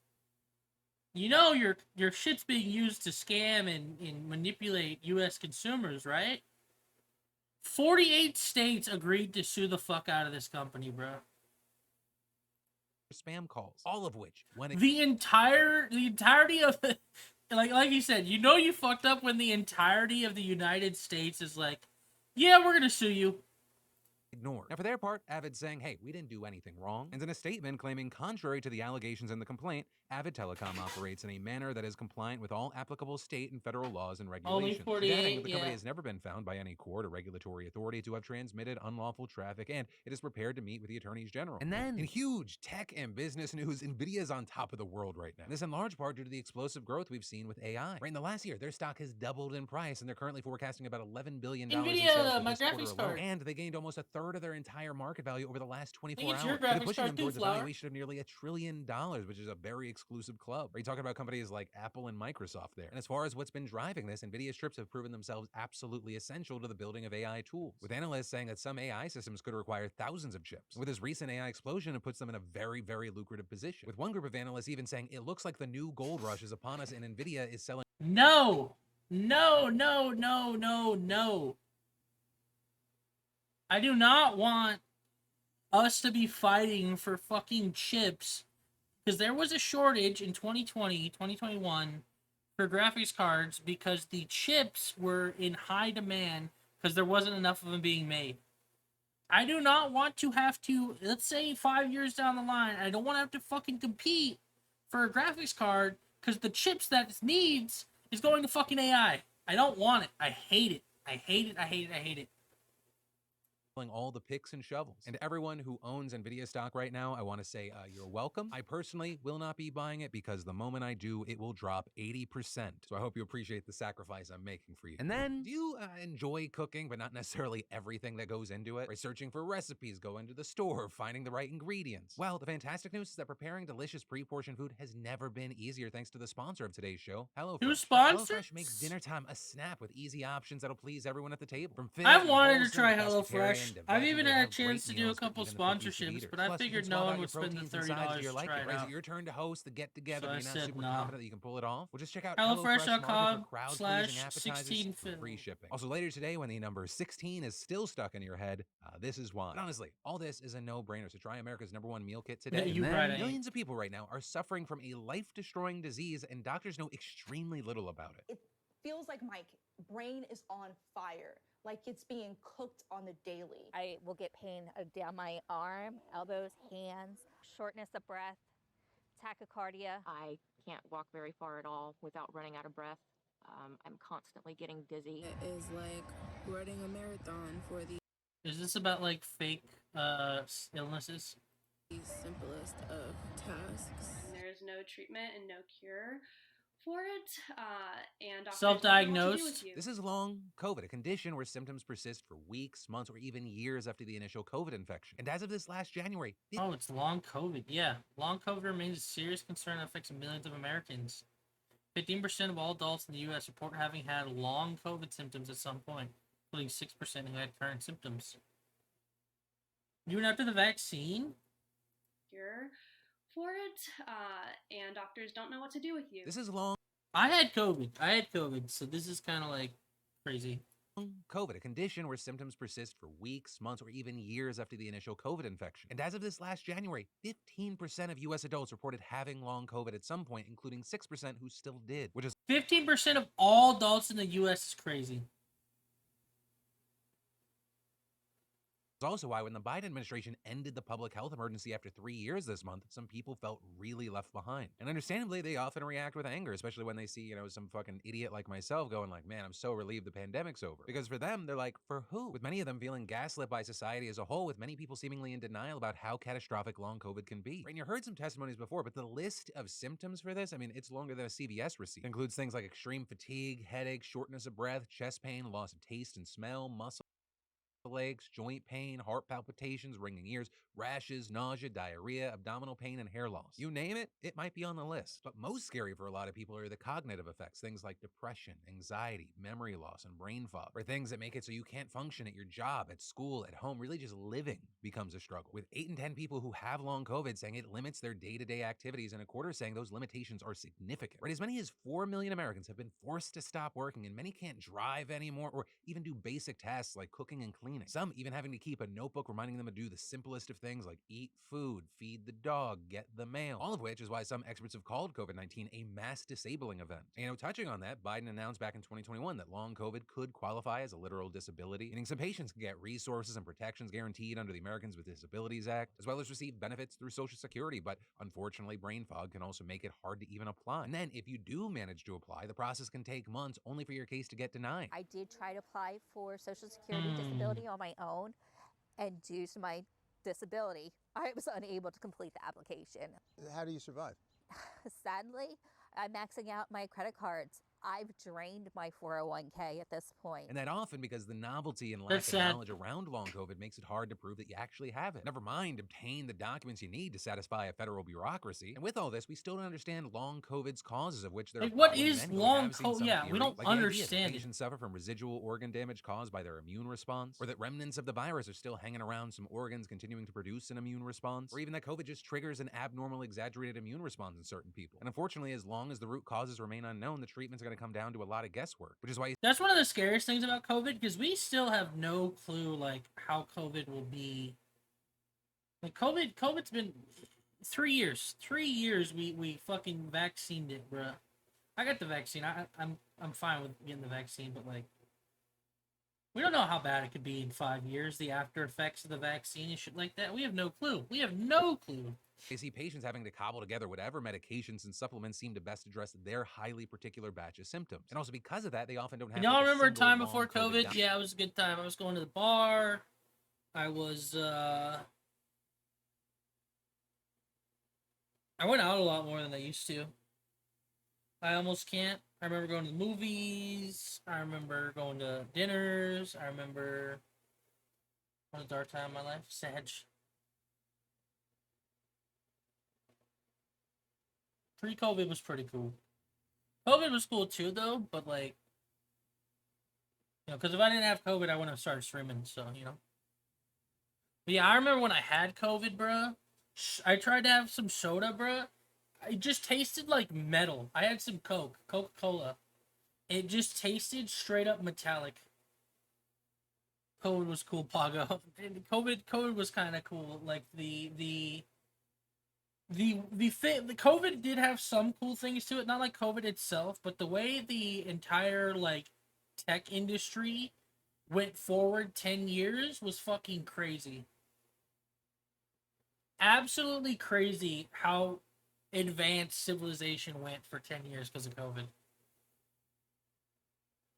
you know your shit's being used to scam and manipulate U.S. consumers, right? 48 states agreed to sue the fuck out of this company, bro. Spam calls, all of which the entirety of the... Like you said, you know you fucked up when the entirety of the United States is like, yeah, we're gonna sue you. Ignored. Now, for their part, Avid saying, hey, we didn't do anything wrong, and in a statement claiming contrary to the allegations in the complaint, Avid Telecom operates in a manner that is compliant with all applicable state and federal laws and regulations. Only 48, adding that the company has never been found by any court or regulatory authority to have transmitted unlawful traffic, and it is prepared to meet with the attorneys general. And then, in huge tech and business news, NVIDIA is on top of the world right now. And this in large part due to the explosive growth we've seen with AI. Right in the last year, their stock has doubled in price, and they're currently forecasting about $11 billion in sales NVIDIA, for my this quarter graphics alone. card. And they gained almost a third of their entire market value over the last 24 think hours. it's your They're graphics pushing card them too, towards a Flower. valuation of nearly $1 trillion, which is a very exclusive club. Are you talking about companies like Apple and Microsoft there? And as far as what's been driving this, NVIDIA's chips have proven themselves absolutely essential to the building of AI tools, with analysts saying that some AI systems could require thousands of chips. With this recent AI explosion, it puts them in a very, very lucrative position, with one group of analysts even saying it looks like the new gold rush is upon us and NVIDIA is selling. No. No, no, no, no, no. I do not want us to be fighting for fucking chips, because there was a shortage in 2020, 2021 for graphics cards because the chips were in high demand because there wasn't enough of them being made. I do not want to have to, let's say 5 years down the line, I don't want to have to fucking compete for a graphics card because the chips that it needs is going to fucking AI. I don't want it. I hate it. I hate it. I hate it. I hate it. All the picks and shovels. And everyone who owns NVIDIA stock right now, I want to say you're welcome. I personally will not be buying it because the moment I do, it will drop 80%. So I hope you appreciate the sacrifice I'm making for you. And then, do you enjoy cooking, but not necessarily everything that goes into it? Right? Searching for recipes, going to the store, finding the right ingredients. Well, the fantastic news is that preparing delicious pre-portioned food has never been easier thanks to the sponsor of today's show, HelloFresh. Who's sponsors? HelloFresh makes dinner time a snap with easy options that'll please everyone at the table. From fit, I wanted to wholesome, try pescatarian, HelloFresh. to I've veggie, even they had a have great chance to do a meals for couple even the picky sponsorships, eaters. but I Plus, you figured can no swap one out would your spend the proteins and sides $30 to your to liking. try it Right? Is out. it your turn to host the get together? So I You're not said super no. confident that you can pull it off? Well, just check out HelloFresh.com/16 crowd-pleasing for free shipping. Also, later today, when the number 16 is still stuck in your head, this is why. But honestly, all this is a no-brainer. So try America's #1 meal kit today. Yeah, And you then right, I ain't. millions of people right now are suffering from a life-destroying disease, and doctors know extremely little about it. It feels like my brain is on fire, like it's being cooked on the daily. I will get pain down my arm, elbows, hands, shortness of breath, tachycardia. I can't walk very far at all without running out of breath. I'm constantly getting dizzy. It is like running a marathon for the Is this about like fake illnesses? simplest of tasks. There's no treatment and no cure for it, and doctors Self-diagnosed? don't know what to do with you. This is long COVID, a condition where symptoms persist for weeks, months, or even years after the initial COVID infection. And as of this last January, Oh, it's long COVID. Yeah, long COVID remains a serious concern that affects millions of Americans. 15% of all adults in the U.S. report having had long COVID symptoms at some point, including 6% who had current symptoms. Even after the vaccine? Cure for it, and doctors don't know what to do with you. this is long I had COVID, so this is kind of like crazy. COVID, a condition where symptoms persist for weeks, months, or even years after the initial COVID infection. And as of this last January, 15% of U.S. adults reported having long COVID at some point, including 6% who still did, which is 15% of all adults in the U.S. is crazy. also why when the Biden administration ended the public health emergency after 3 years this month, some people felt really left behind. And understandably, they often react with anger, especially when they see, some fucking idiot like myself going like, man, I'm so relieved the pandemic's over. Because for them, they're like, for who? With many of them feeling gaslit by society as a whole, with many people seemingly in denial about how catastrophic long COVID can be. And you heard some testimonies before, but the list of symptoms for this, it's longer than a CVS receipt. It includes things like extreme fatigue, headache, shortness of breath, chest pain, loss of taste and smell, muscle aches, joint pain, heart palpitations, ringing ears, rashes, nausea, diarrhea, abdominal pain, and hair loss. You name it, it might be on the list. But most scary for a lot of people are the cognitive effects, things like depression, anxiety, memory loss, and brain fog, or things that make it so you can't function at your job, at school, at home. Really just living becomes a struggle. With 8 in 10 people who have long COVID saying it limits their day-to-day activities, and a quarter saying those limitations are significant. Right, as many as 4 million Americans have been forced to stop working, and many can't drive anymore or even do basic tasks like cooking and cleaning. Some even having to keep a notebook reminding them to do the simplest of things like eat food, feed the dog, get the mail. All of which is why some experts have called COVID-19 a mass disabling event. And touching on that, Biden announced back in 2021 that long COVID could qualify as a literal disability, meaning some patients can get resources and protections guaranteed under the Americans with Disabilities Act, as well as receive benefits through Social Security. But unfortunately, brain fog can also make it hard to even apply. And then if you do manage to apply, the process can take months only for your case to get denied. I did try to apply for Social Security disability on my own, and due to my disability, I was unable to complete the application. How do you survive? Sadly, I'm maxing out my credit cards I've drained my 401k at this point. And that often because the novelty and lack That's of sad. knowledge around long COVID makes it hard to prove that you actually have it. Never mind obtain the documents you need to satisfy a federal bureaucracy. And with all this, we still don't understand long COVID's causes, of which there Like, are what probably is many. We long have seen COVID? some Yeah, we theories, don't like the idea that understand it. patients suffer from residual organ damage caused by their immune response, or that remnants of the virus are still hanging around some organs continuing to produce an immune response, or even that COVID just triggers an abnormal, exaggerated immune response in certain people. And unfortunately, as long as the root causes remain unknown, the treatment's going to come down to a lot of guesswork, which is why That's one of the scariest things about COVID, because we still have no clue, like, how COVID will be. Like, COVID's been 3 years. 3 years we fucking vaccinated it, bruh. I got the vaccine. I'm fine with getting the vaccine, but, like, we don't know how bad it could be in 5 years, the after effects of the vaccine and shit like that. We have no clue. We have no clue. I see patients having to cobble together whatever medications and supplements seem to best address their highly particular batch of symptoms. And also because of that, they often don't have Y'all like, remember a single time long before COVID? Yeah, it was a good time. I was going to the bar. I went out a lot more than I used to. I almost can't. I remember going to the movies. I remember going to dinners. I remember... What a dark time in my life. Sad. Pre-COVID was pretty cool. COVID was cool too, though, but, like... You know, because if I didn't have COVID, I wouldn't have started streaming, so, you know. But yeah, I remember when I had COVID, bruh. I tried to have some soda, bruh. It just tasted like metal. I had some Coca-Cola. It just tasted straight up metallic. COVID was cool, Pago. And COVID was kind of cool. Like the COVID did have some cool things to it. Not like COVID itself, but the way the entire like tech industry went forward 10 years was fucking crazy. Absolutely crazy how advanced civilization went for 10 years because of COVID.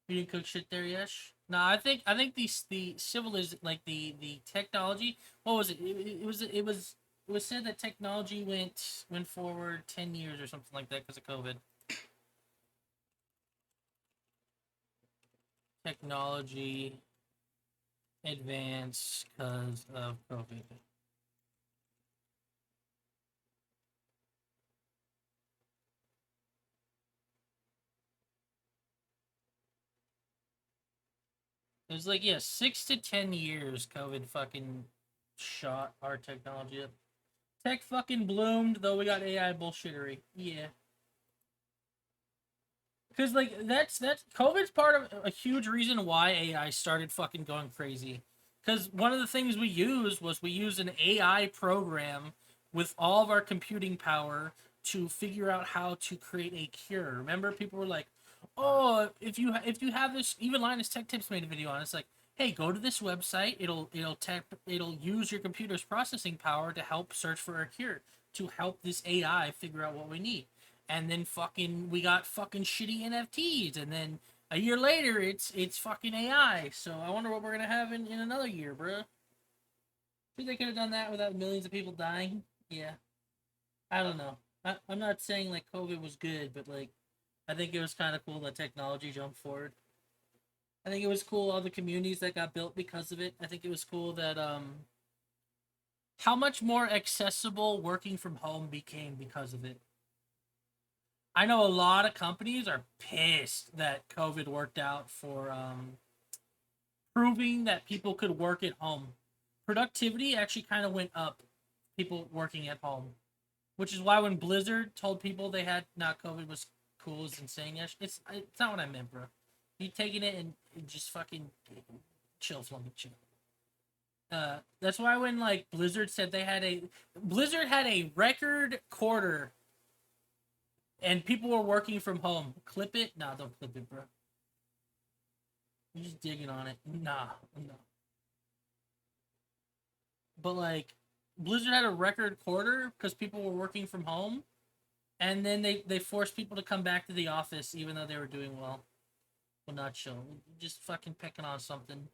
You didn't cook shit there, Yesh? No, I think the the technology. What was it? It was said that technology went forward 10 years or something like that because of COVID. Technology advanced because of COVID. It was like, yeah, 6 to 10 years COVID fucking shot our technology up. Tech fucking bloomed, though we got AI bullshittery. Yeah. Because, like, that's COVID's part of a huge reason why AI started fucking going crazy. Because one of the things we used was we used an AI program with all of our computing power to figure out how to create a cure. Remember, people were like, oh, if you have this, even Linus Tech Tips made a video on it. It's like, hey, go to this website. It'll use your computer's processing power to help search for a cure, to help this AI figure out what we need. And then fucking we got fucking shitty NFTs, and then a year later it's fucking AI. So I wonder what we're gonna have in another year, bruh. Think they could have done that without millions of people dying? Yeah. I don't know. I'm not saying like COVID was good, but like I think it was kind of cool that technology jumped forward. I think it was cool all the communities that got built because of it. I think it was cool that how much more accessible working from home became because of it. I know a lot of companies are pissed that COVID worked out for proving that people could work at home. Productivity actually kind of went up, people working at home. Which is why when Blizzard told people they had not COVID was cool is insane. It's not what I meant, bro. You taking it and just fucking chill, Flunky, chill. That's why when like Blizzard said Blizzard had a record quarter, and people were working from home. Clip it? Nah, don't clip it, bro. You're just digging on it. Nah, no. But like, Blizzard had a record quarter because people were working from home. And then they forced people to come back to the office even though they were doing well. Well, not chill. Just fucking picking on something.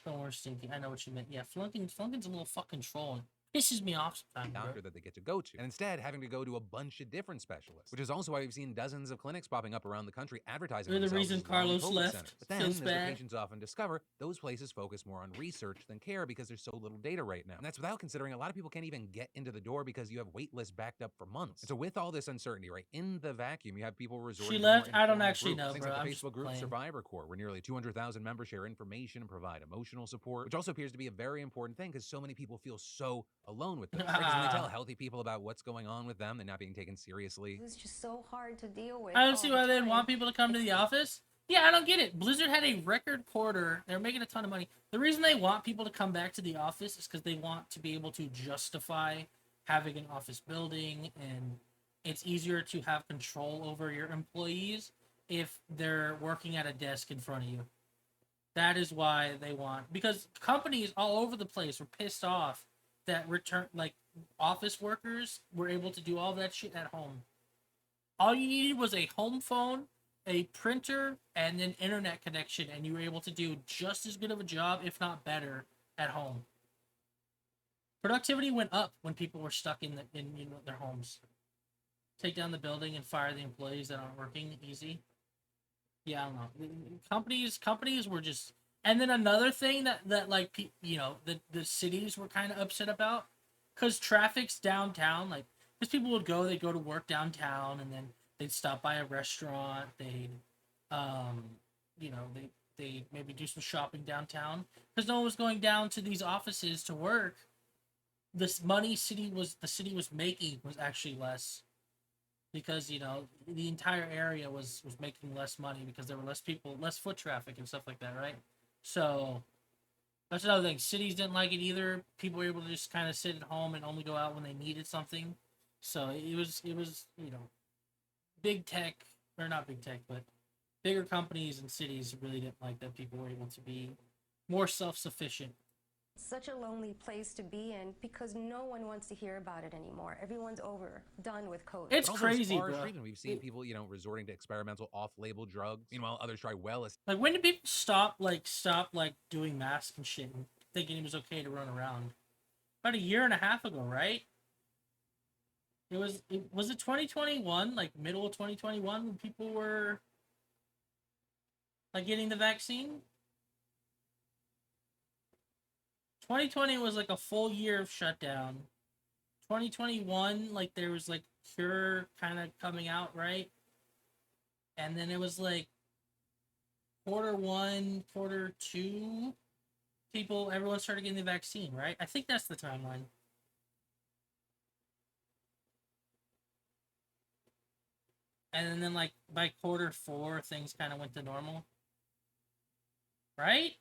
Don't worry, Stinky. I know what you meant. Yeah, Flunkin's a little fucking trolling. pisses me off sometimes, bro. doctor that they get to go to, and instead having to go to a bunch of different specialists, which is also why we've seen dozens of clinics popping up around the country advertising They're the themselves reason as long Carlos COVID left. centers. But then, Feels as the bad. patients often discover, those places focus more on research than care because there's so little data right now. And that's without considering a lot of people can't even get into the door because you have wait lists backed up for months. And so with all this uncertainty, right, in the vacuum, you have people resorting She to more left? I don't informal actually groups. know, Things bro. like I'm the just Facebook group playing. Survivor Corps, where nearly 200,000 members share information and provide emotional support, which also appears to be a very important thing because so many people feel so alone with this. Right? 'Cause when they tell healthy people about what's going on with them, they're not being taken seriously. It's just so hard to deal with. I don't all see the why they'd time. want people to come to the office. Yeah, I don't get it. Blizzard had a record quarter. They're making a ton of money. The reason they want people to come back to the office is because they want to be able to justify having an office building, and it's easier to have control over your employees if they're working at a desk in front of you. That is why they want, because companies all over the place were pissed off that office workers were able to do all that shit at home. All you needed was a home phone, a printer, and an internet connection, and you were able to do just as good of a job, if not better, at home. Productivity went up when people were stuck in their homes. Take down the building and fire the employees that aren't working. Easy. Yeah, I don't know. Companies were just, and then another thing that the cities were kind of upset about, because traffic's downtown, because people would go, they'd go to work downtown, and then they'd stop by a restaurant, they'd maybe do some shopping downtown, because no one was going down to these offices to work. This money the city was making was actually less, because the entire area was making less money because there were less people, less foot traffic and stuff like that, right? So that's another thing. Cities didn't like it either. People were able to just kind of sit at home and only go out when they needed something. So it was big tech, or not big tech, but bigger companies and cities really didn't like that people were able to be more self-sufficient. Such a lonely place to be in because no one wants to hear about it anymore. Everyone's done with COVID. It's But also, crazy, as far as bro. treatment, we've seen people, resorting to experimental off-label drugs. Meanwhile, others try Like, when did people stop doing masks and shit and thinking it was okay to run around? About a year and a half ago, right? Was it 2021, like middle of 2021, when people were getting the vaccine? 2020 was like a full year of shutdown. 2021, there was cure kind of coming out, right? And then it was Q1, Q2, everyone started getting the vaccine, right? I think that's the timeline. And then by Q4, things kind of went to normal. Right?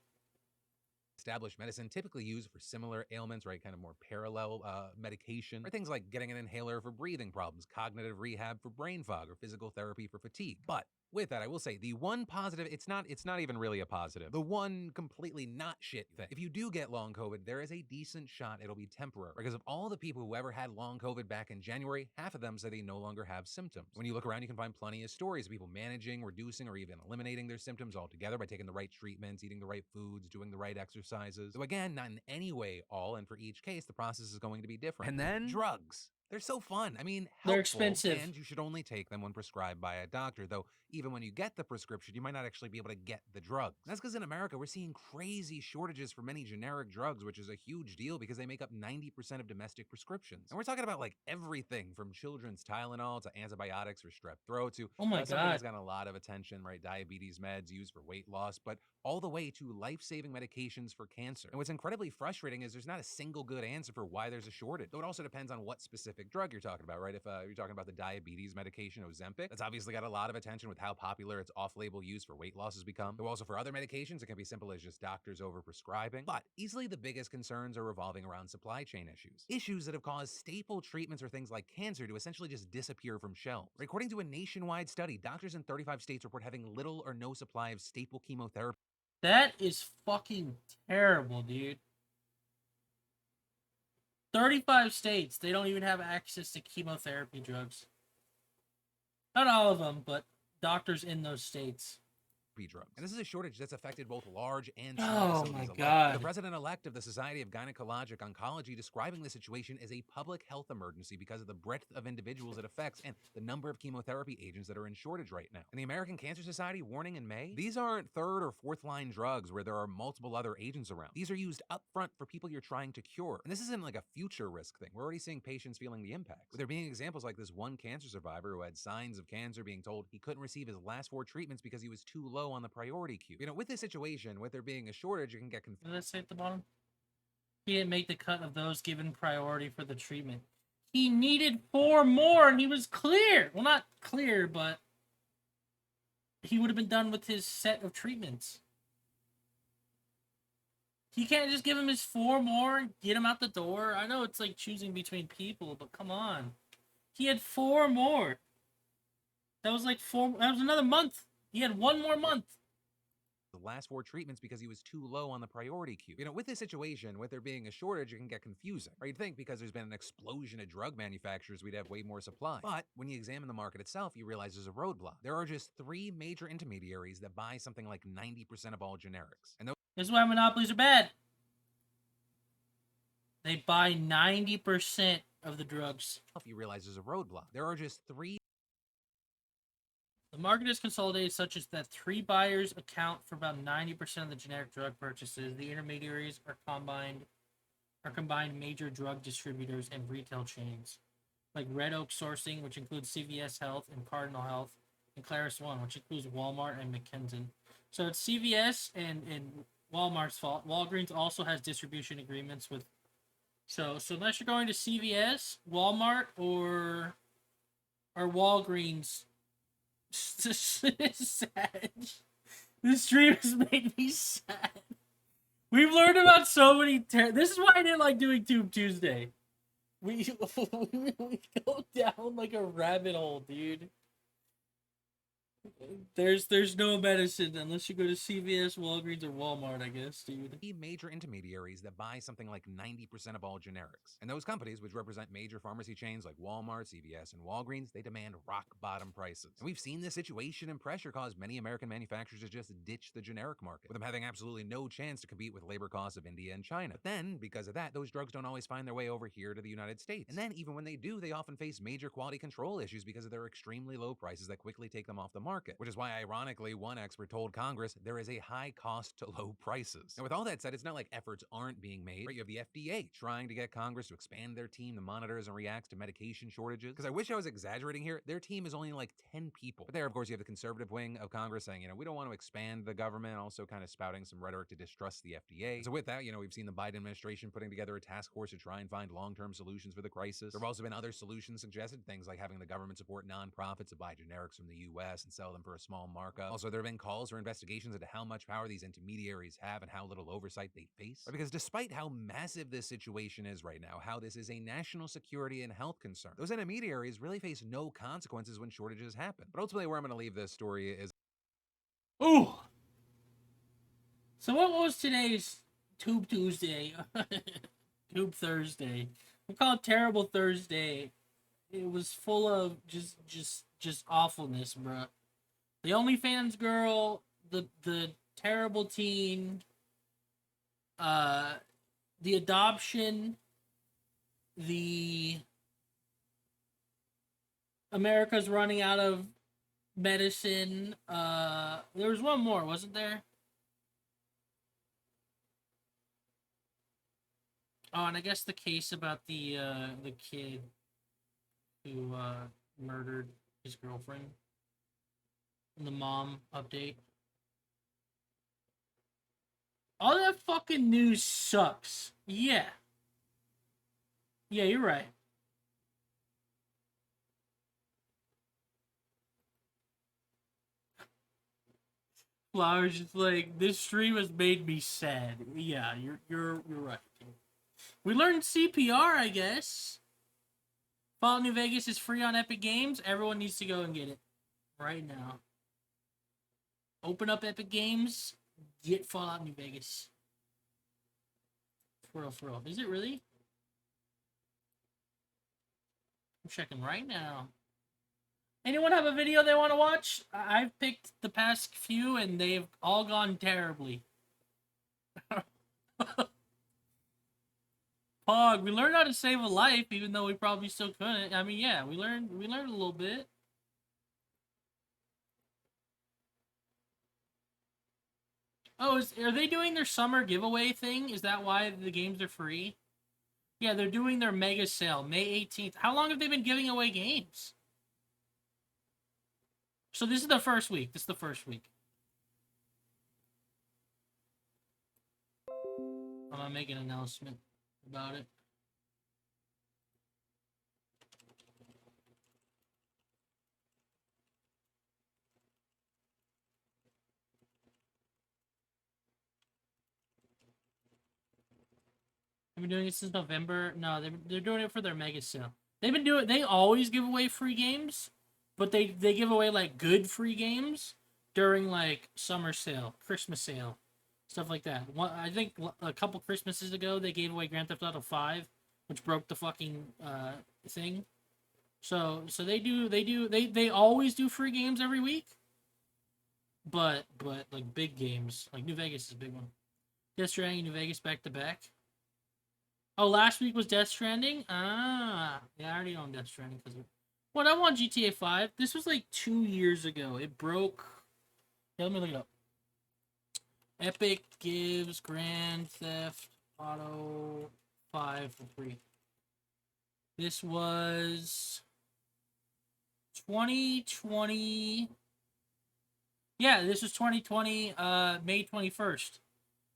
established medicine typically used for similar ailments, right? Kind of more parallel medication, or things like getting an inhaler for breathing problems, cognitive rehab for brain fog, or physical therapy for fatigue. But with that, I will say the one positive, it's not even really a positive. The one completely not shit thing. If you do get long COVID, there is a decent shot it'll be temporary. Because of all the people who ever had long COVID back in January, half of them say they no longer have symptoms. When you look around, you can find plenty of stories of people managing, reducing, or even eliminating their symptoms altogether by taking the right treatments, eating the right foods, doing the right exercises. So again, not in any way all, and for each case, the process is going to be different. And then drugs. They're so fun. I mean, helpful, they're expensive. And you should only take them when prescribed by a doctor, though even when you get the prescription, you might not actually be able to get the drugs. That's because in America, we're seeing crazy shortages for many generic drugs, which is a huge deal because they make up 90% of domestic prescriptions. And we're talking about like everything from children's Tylenol to antibiotics for strep throat to oh my something God, that's gotten a lot of attention, right? Diabetes meds used for weight loss, but all the way to life-saving medications for cancer. And what's incredibly frustrating is there's not a single good answer for why there's a shortage. Though it also depends on what specific drug you're talking about, right? If you're talking about the diabetes medication Ozempic, that's obviously got a lot of attention with how popular its off-label use for weight loss has become. Though also for other medications, it can be simple as just doctors over-prescribing. But easily the biggest concerns are revolving around supply chain issues. Issues that have caused staple treatments for things like cancer to essentially just disappear from shelves. According to a nationwide study, doctors in 35 states report having little or no supply of staple chemotherapy. That is fucking terrible, dude. 35 states, they don't even have access to chemotherapy drugs. Not all of them, but doctors in those states. drugs. And this is a shortage that's affected both large and Oh small facilities my alike. God. The president-elect of the Society of Gynecologic Oncology describing the situation as a public health emergency because of the breadth of individuals it affects and the number of chemotherapy agents that are in shortage right now. And the American Cancer Society warning in May, these aren't third or fourth line drugs where there are multiple other agents around. These are used up front for people you're trying to cure. And this isn't like a future risk thing. We're already seeing patients feeling the impacts. With there being examples like this one cancer survivor who had signs of cancer being told he couldn't receive his last 4 treatments because he was too low on the priority queue. You know, with this situation, with there being a shortage, you can get confused. What did it say at the bottom? He didn't make the cut of those given priority for the treatment. He needed 4 more and he was clear. Well, not clear, but he would have been done with his set of treatments. He can't just give him his 4 more and get him out the door. I know it's like choosing between people, but come on. He had 4 more. That was like 4. That was another month. He had 1 more month. The last 4 treatments because he was too low on the priority queue. You know, with this situation, with there being a shortage, it can get confusing. Or you'd think because there's been an explosion of drug manufacturers, we'd have way more supply. But when you examine the market itself, you realize there's a roadblock. There are just 3 major intermediaries that buy something like 90% of all generics. And This is why monopolies are bad. They buy 90% of the drugs. you realize there's a roadblock. There are just 3. The market is consolidated such as that 3 buyers account for about 90% of the generic drug purchases. The intermediaries are combined major drug distributors and retail chains, like Red Oak Sourcing, which includes CVS Health and Cardinal Health, and Claris One, which includes Walmart and McKesson. So it's CVS and Walmart's fault. Walgreens also has distribution agreements with. So unless you're going to CVS, Walmart, or Walgreens. This is sad. This stream has made me sad. We've learned about so many. This is why I didn't like doing Tube Tuesday. We go down like a rabbit hole, dude. There's no medicine unless you go to CVS, Walgreens, or Walmart, I guess, dude. Major intermediaries that buy something like 90% of all generics. And those companies, which represent major pharmacy chains like Walmart, CVS, and Walgreens, they demand rock-bottom prices. And we've seen this situation and pressure cause many American manufacturers to just ditch the generic market, with them having absolutely no chance to compete with labor costs of India and China. But then, because of that, those drugs don't always find their way over here to the United States. And then, even when they do, they often face major quality control issues because of their extremely low prices that quickly take them off the market. Which is why, ironically, one expert told Congress there is a high cost to low prices. And with all that said, it's not like efforts aren't being made. Right? You have the FDA trying to get Congress to expand their team that monitors and reacts to medication shortages. Because I wish I was exaggerating here. Their team is only like 10 people. But there, of course, you have the conservative wing of Congress saying, you know, we don't want to expand the government, also kind of spouting some rhetoric to distrust the FDA. So with that, you know, we've seen the Biden administration putting together a task force to try and find long-term solutions for the crisis. There have also been other solutions suggested, things like having the government support nonprofits to buy generics from the U.S. and sell them for a small markup. Also, there have been calls for investigations into how much power these intermediaries have and how little oversight they face. Because despite how massive this situation is right now, how this is a national security and health concern, those intermediaries really face no consequences when shortages happen. But ultimately, where I'm going to leave this story is... Ooh! So what was today's Tube Tuesday? Tube Thursday. We call it Terrible Thursday. It was full of just awfulness, bruh. The OnlyFans girl, the terrible teen, the adoption, the America's running out of medicine. There was one more, wasn't there? Oh, and I guess the case about the kid who murdered his girlfriend. And the mom update. All that fucking news sucks. Yeah. Yeah, you're right. Flowers just like, this stream has made me sad. Yeah, you're right. We learned CPR, I guess. Fallout New Vegas is free on Epic Games. Everyone needs to go and get it right now. Open up Epic Games, get Fallout New Vegas. For real. Is it really? I'm checking right now. Anyone have a video they want to watch? I've picked the past few, and they've all gone terribly. Pog, we learned how to save a life, even though we probably still couldn't. I mean, yeah, we learned a little bit. Oh, are they doing their summer giveaway thing? Is that why the games are free? Yeah, they're doing their mega sale, May 18th. How long have they been giving away games? So this is the first week. This is the first week. I'm gonna make an announcement about it. They've been doing it since November. No, they're doing it for their mega sale. They always give away free games, but they give away like good free games during like summer sale, Christmas sale, stuff like that. I think a couple Christmases ago they gave away Grand Theft Auto 5, which broke the fucking thing. So they always do free games every week. But like big games, like New Vegas is a big one. Death Stranding and New Vegas back to back. Oh, last week was Death Stranding? Ah, yeah, I already own Death Stranding because of... What, I want GTA 5. This was like 2 years ago. It broke... Yeah, let me look it up. Epic gives Grand Theft Auto 5 for free. This was... 2020... Yeah, this was 2020, May 21st.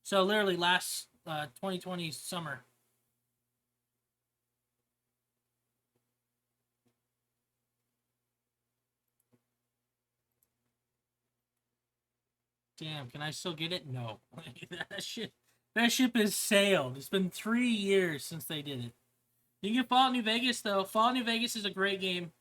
So literally last 2020 summer. Damn, can I still get it? No. that ship has sailed. It's been 3 years since they did it. You can get Fallout New Vegas, though. Fallout New Vegas is a great game.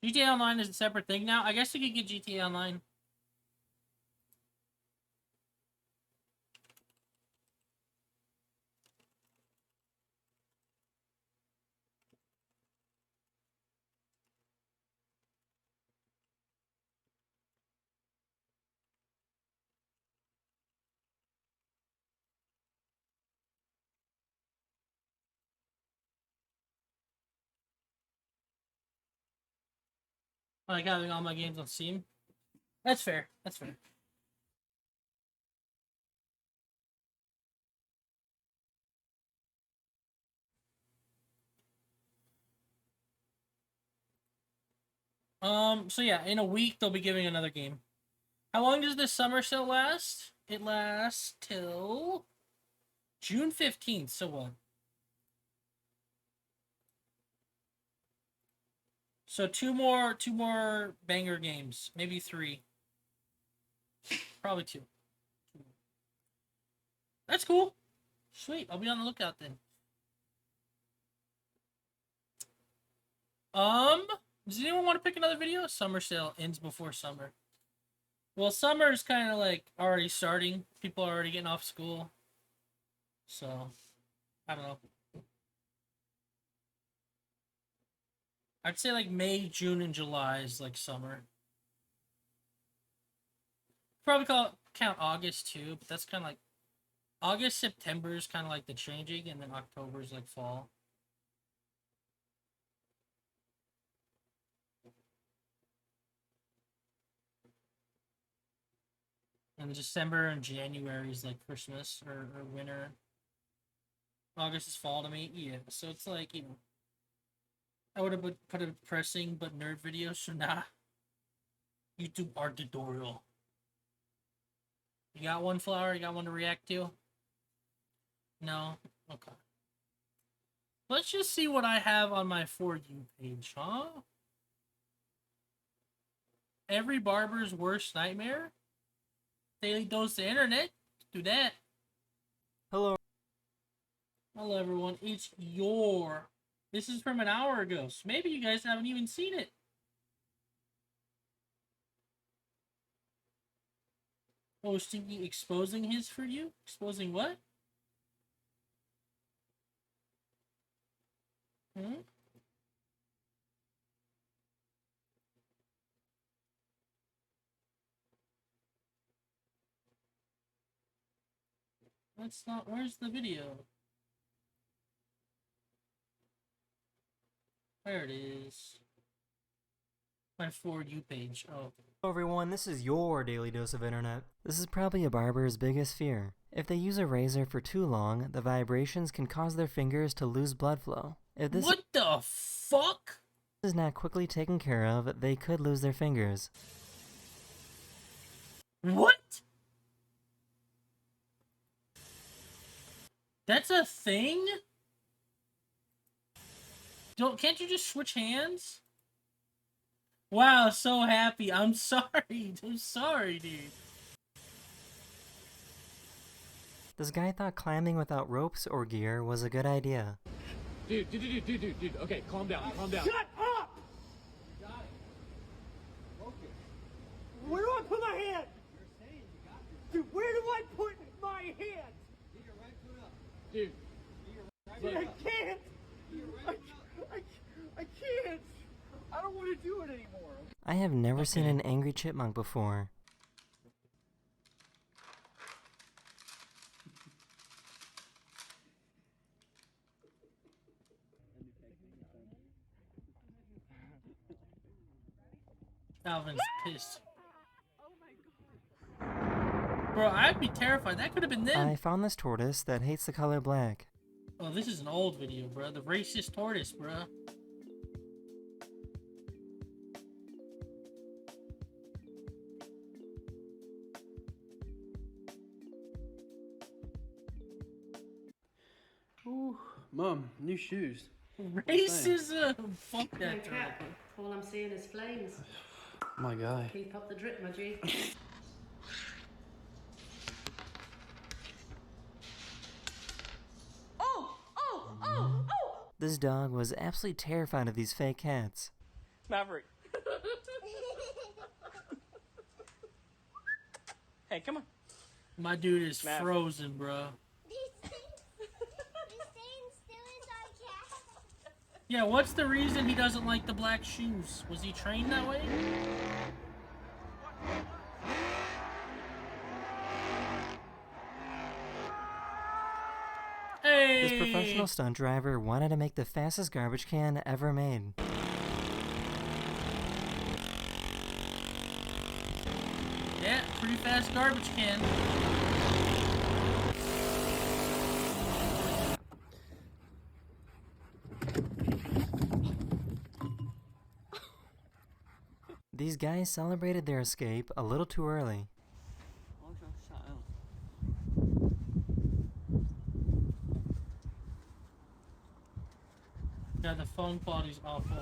GTA Online is a separate thing now. I guess you could get GTA Online. I like having all my games on Steam. That's fair. That's fair. So yeah, in a week they'll be giving another game. How long does this summer sale last? It lasts till June 15th, so what? So two more banger games, maybe 3. Probably 2. That's cool. Sweet, I'll be on the lookout then. Does anyone want to pick another video? Summer sale ends before summer. Well, summer is kind of like already starting. People are already getting off school. So, I don't know. I'd say like May, June, and July is like summer. Probably count August too, but that's kind of like August, September is kind of like the changing, and then October is like fall. And December and January is like Christmas or winter. August is fall to me. Yeah, so it's like, you know, I would have put a depressing but nerd video, so nah. YouTube art tutorial. You got one, Flower? You got one to react to? No? Okay. Let's just see what I have on my For You page, huh? Every barber's worst nightmare? Daily dose of internet? Do that. Hello. Hello, everyone. It's your... This is from an hour ago, so maybe you guys haven't even seen it. Oh, Stinky exposing his for you? Exposing what? Hmm? That's not. Where's the video? There it is. My For You page. Oh. Hello everyone, this is your Daily Dose of Internet. This is probably a barber's biggest fear. If they use a razor for too long, the vibrations can cause their fingers to lose blood flow. If this What the fuck? is not quickly taken care of, they could lose their fingers. What? That's a thing? Can't you just switch hands? Wow, so happy. I'm sorry. I'm sorry, dude. This guy thought climbing without ropes or gear was a good idea. Dude. Okay, calm down, calm down. Shut up! Got it. Focus. Where do I put my hand? You're saying you got this. Dude, where do I put my hand? Get your right foot up. Dude. Dude, I can't. I can't. I don't want to do it anymore. I have never seen an angry chipmunk before. Alvin's pissed. Bro, I'd be terrified. That could have been them. I found this tortoise that hates the color black. Oh, this is an old video, bro. The racist tortoise, bro. Ooh, Mum, new shoes. Racism! Fuck that No cap. All I'm seeing is flames. My guy. Keep up the drip, my G. Oh! This dog was absolutely terrified of these fake cats. Maverick. Hey, come on. My dude is Maverick. frozen, bro. Yeah, what's the reason he doesn't like the black shoes? Was he trained that way? Hey! This professional stunt driver wanted to make the fastest garbage can ever made. Yeah, pretty fast garbage can. These guys celebrated their escape a little too early. Yeah, the phone quality's awful.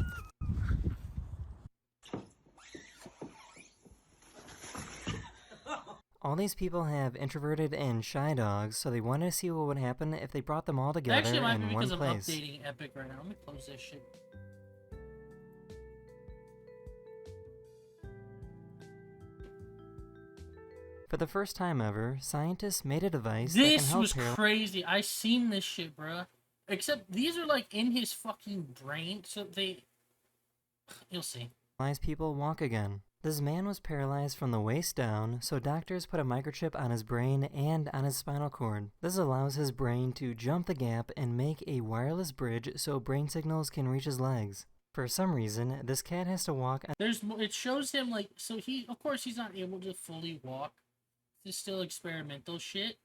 All these people have introverted and shy dogs, so they wanted to see what would happen if they brought them all together Actually, it might be in because one I'm place. updating Epic right now. Let me close this shit. For the first time ever, scientists made a device that can This help was crazy. I seen this shit, bruh. Except these are like in his fucking brain, so they... You'll see. paralyze people walk again. This man was paralyzed from the waist down, so doctors put a microchip on his brain and on his spinal cord. This allows his brain to jump the gap and make a wireless bridge so brain signals can reach his legs. For some reason, this cat has to walk on It shows him like, so he, of course he's not able to fully walk. This is still experimental shit.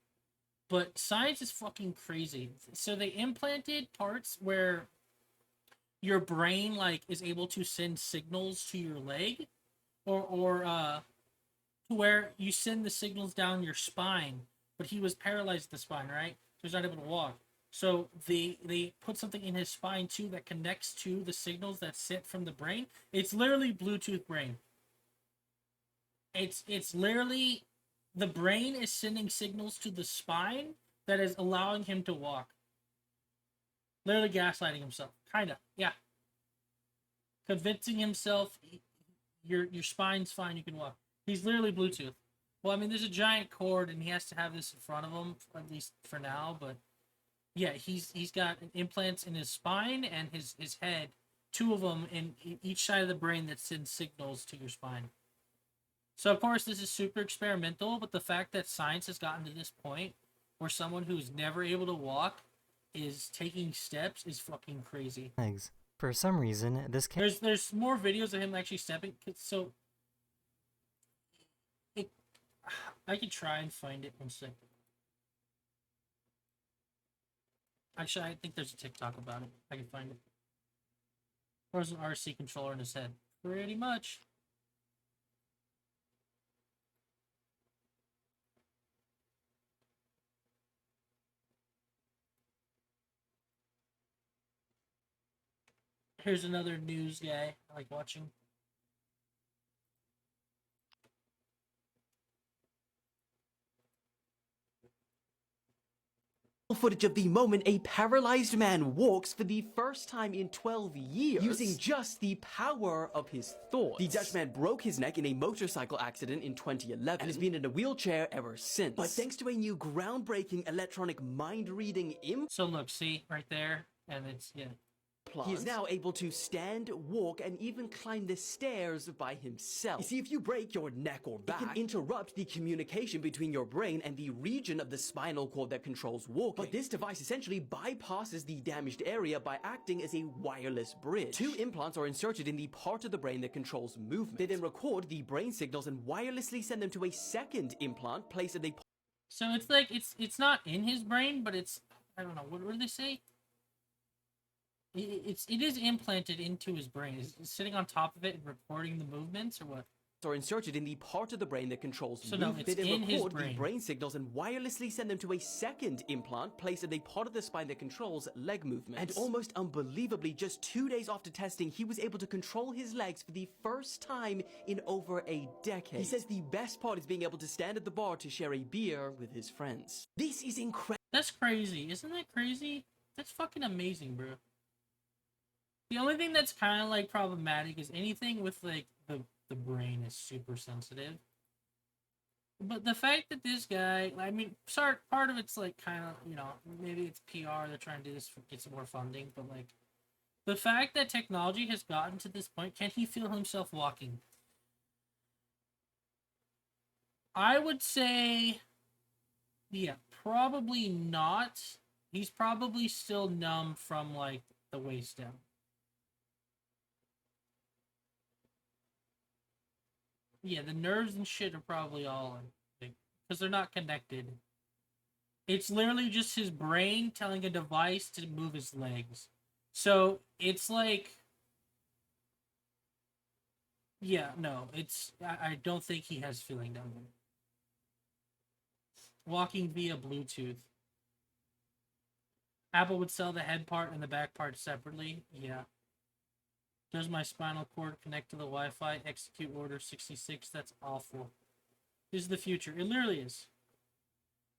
But science is fucking crazy. So they implanted parts where your brain like is able to send signals to your leg, or to where you send the signals down your spine. But he was paralyzed at the spine, right? So he's not able to walk. So they put something in his spine too that connects to the signals that's sent from the brain. It's literally Bluetooth brain. It's literally the brain is sending signals to the spine that is allowing him to walk. Literally gaslighting himself. Kinda, yeah. Convincing himself your spine's fine, you can walk. He's literally Bluetooth. Well, I mean, there's a giant cord, and he has to have this in front of him, at least for now. But yeah, he's got implants in his spine and his head, 2 of them in each side of the brain that sends signals to your spine. So of course, this is super experimental, but the fact that science has gotten to this point where someone who's never able to walk is taking steps is fucking crazy. Legs. For some reason, this There's more videos of him actually stepping. So I could try and find it 1 second. Actually, I think there's a TikTok about it. I can find it. There's an RC controller in his head. Pretty much. Here's another news guy I like watching. Footage of the moment a paralyzed man walks for the first time in 12 years using just the power of his thoughts. The Dutch man broke his neck in a motorcycle accident in 2011 and has been in a wheelchair ever since. But thanks to a new groundbreaking electronic mind-reading implant, So look, see right there, and it's he is now able to stand, walk, and even climb the stairs by himself. You see, if you break your neck or back, it can interrupt the communication between your brain and the region of the spinal cord that controls walking. But this device essentially bypasses the damaged area by acting as a wireless bridge. 2 implants are inserted in the part of the brain that controls movement. They then record the brain signals and wirelessly send them to a second implant placed in a... So it's like it's not in his brain, but it's, I don't know, what did they say? It is implanted into his brain. Is it sitting on top of it and recording the movements, or what? Are inserted in the part of the brain that controls So no, movement. it's They then in his record the brain. brain signals and wirelessly send them to a second implant placed in a part of the spine that controls leg movements. And almost unbelievably, just 2 days after testing, he was able to control his legs for the first time in over a decade. He says the best part is being able to stand at the bar to share a beer with his friends. This is incredible. That's crazy. Isn't that crazy? That's fucking amazing, bro. The only thing that's kind of like problematic is anything with like the brain is super sensitive. But the fact that this guy, I mean, sorry, part of it's like kind of, you know, maybe it's PR, they're trying to do this for get some more funding, but like the fact that technology has gotten to this point, can he feel himself walking? I would say, yeah, probably not. He's probably still numb from like the waist down. Yeah, the nerves and shit are probably all because they're not connected. It's literally just his brain telling a device to move his legs. So it's like, yeah, no, it's I don't think he has feeling down there. Walking via Bluetooth. Apple would sell the head part and the back part separately. Yeah. Does my spinal cord connect to the Wi-Fi? Execute order 66. That's awful. This is the future. It literally is.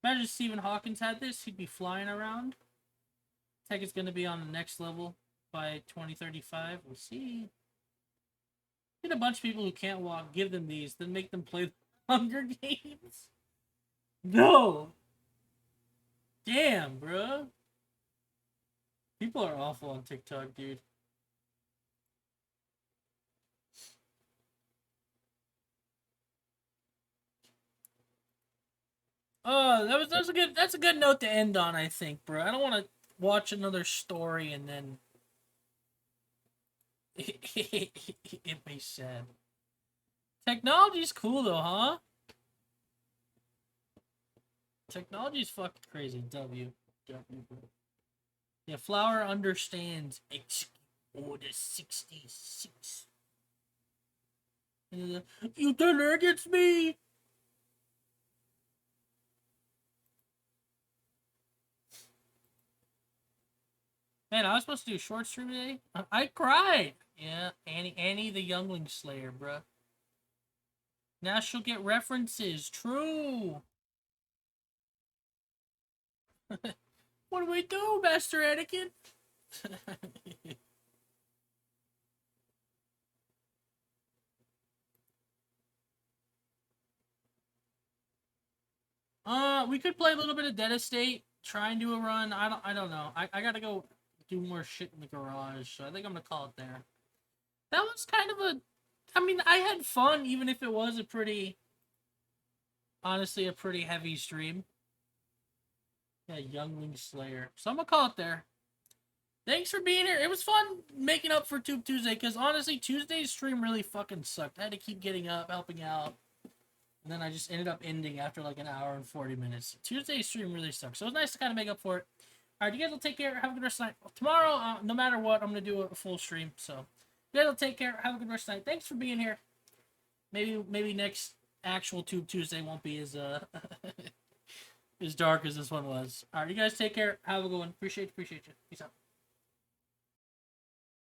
Imagine if Stephen Hawkins had this. He'd be flying around. Tech is going to be on the next level by 2035. We'll see. Get a bunch of people who can't walk, give them these, then make them play the Hunger Games. No! Damn, bro. People are awful on TikTok, dude. Oh, that's a good note to end on, I think, bro. I don't want to watch another story and then it be sad. Technology's cool though, huh? Technology's fucking crazy. W. Yeah, Flower understands Order 66. You turn against me! Man, I was supposed to do a short stream today. I cried. Yeah, Annie the Youngling Slayer, bruh. Now she'll get references. True. What do we do, Master Anakin? We could play a little bit of Dead Estate. Try and do a run. I don't know. I gotta go do more shit in the garage, so I think I'm gonna call it there. That was kind of a... I mean, I had fun, even if it was a pretty... Honestly, a pretty heavy stream. Yeah, Youngling Slayer. So I'm gonna call it there. Thanks for being here. It was fun making up for Tube Tuesday, because honestly, Tuesday's stream really fucking sucked. I had to keep getting up, helping out. And then I just ended up ending after like an hour and 40 minutes. Tuesday's stream really sucked. So it was nice to kind of make up for it. Alright, you guys will take care. Have a good rest of the night. Tomorrow, no matter what, I'm going to do a full stream. So you guys will take care. Have a good rest of the night. Thanks for being here. Maybe next actual Tube Tuesday won't be as as dark as this one was. Alright, you guys take care. Have a good one. Appreciate you. Peace out.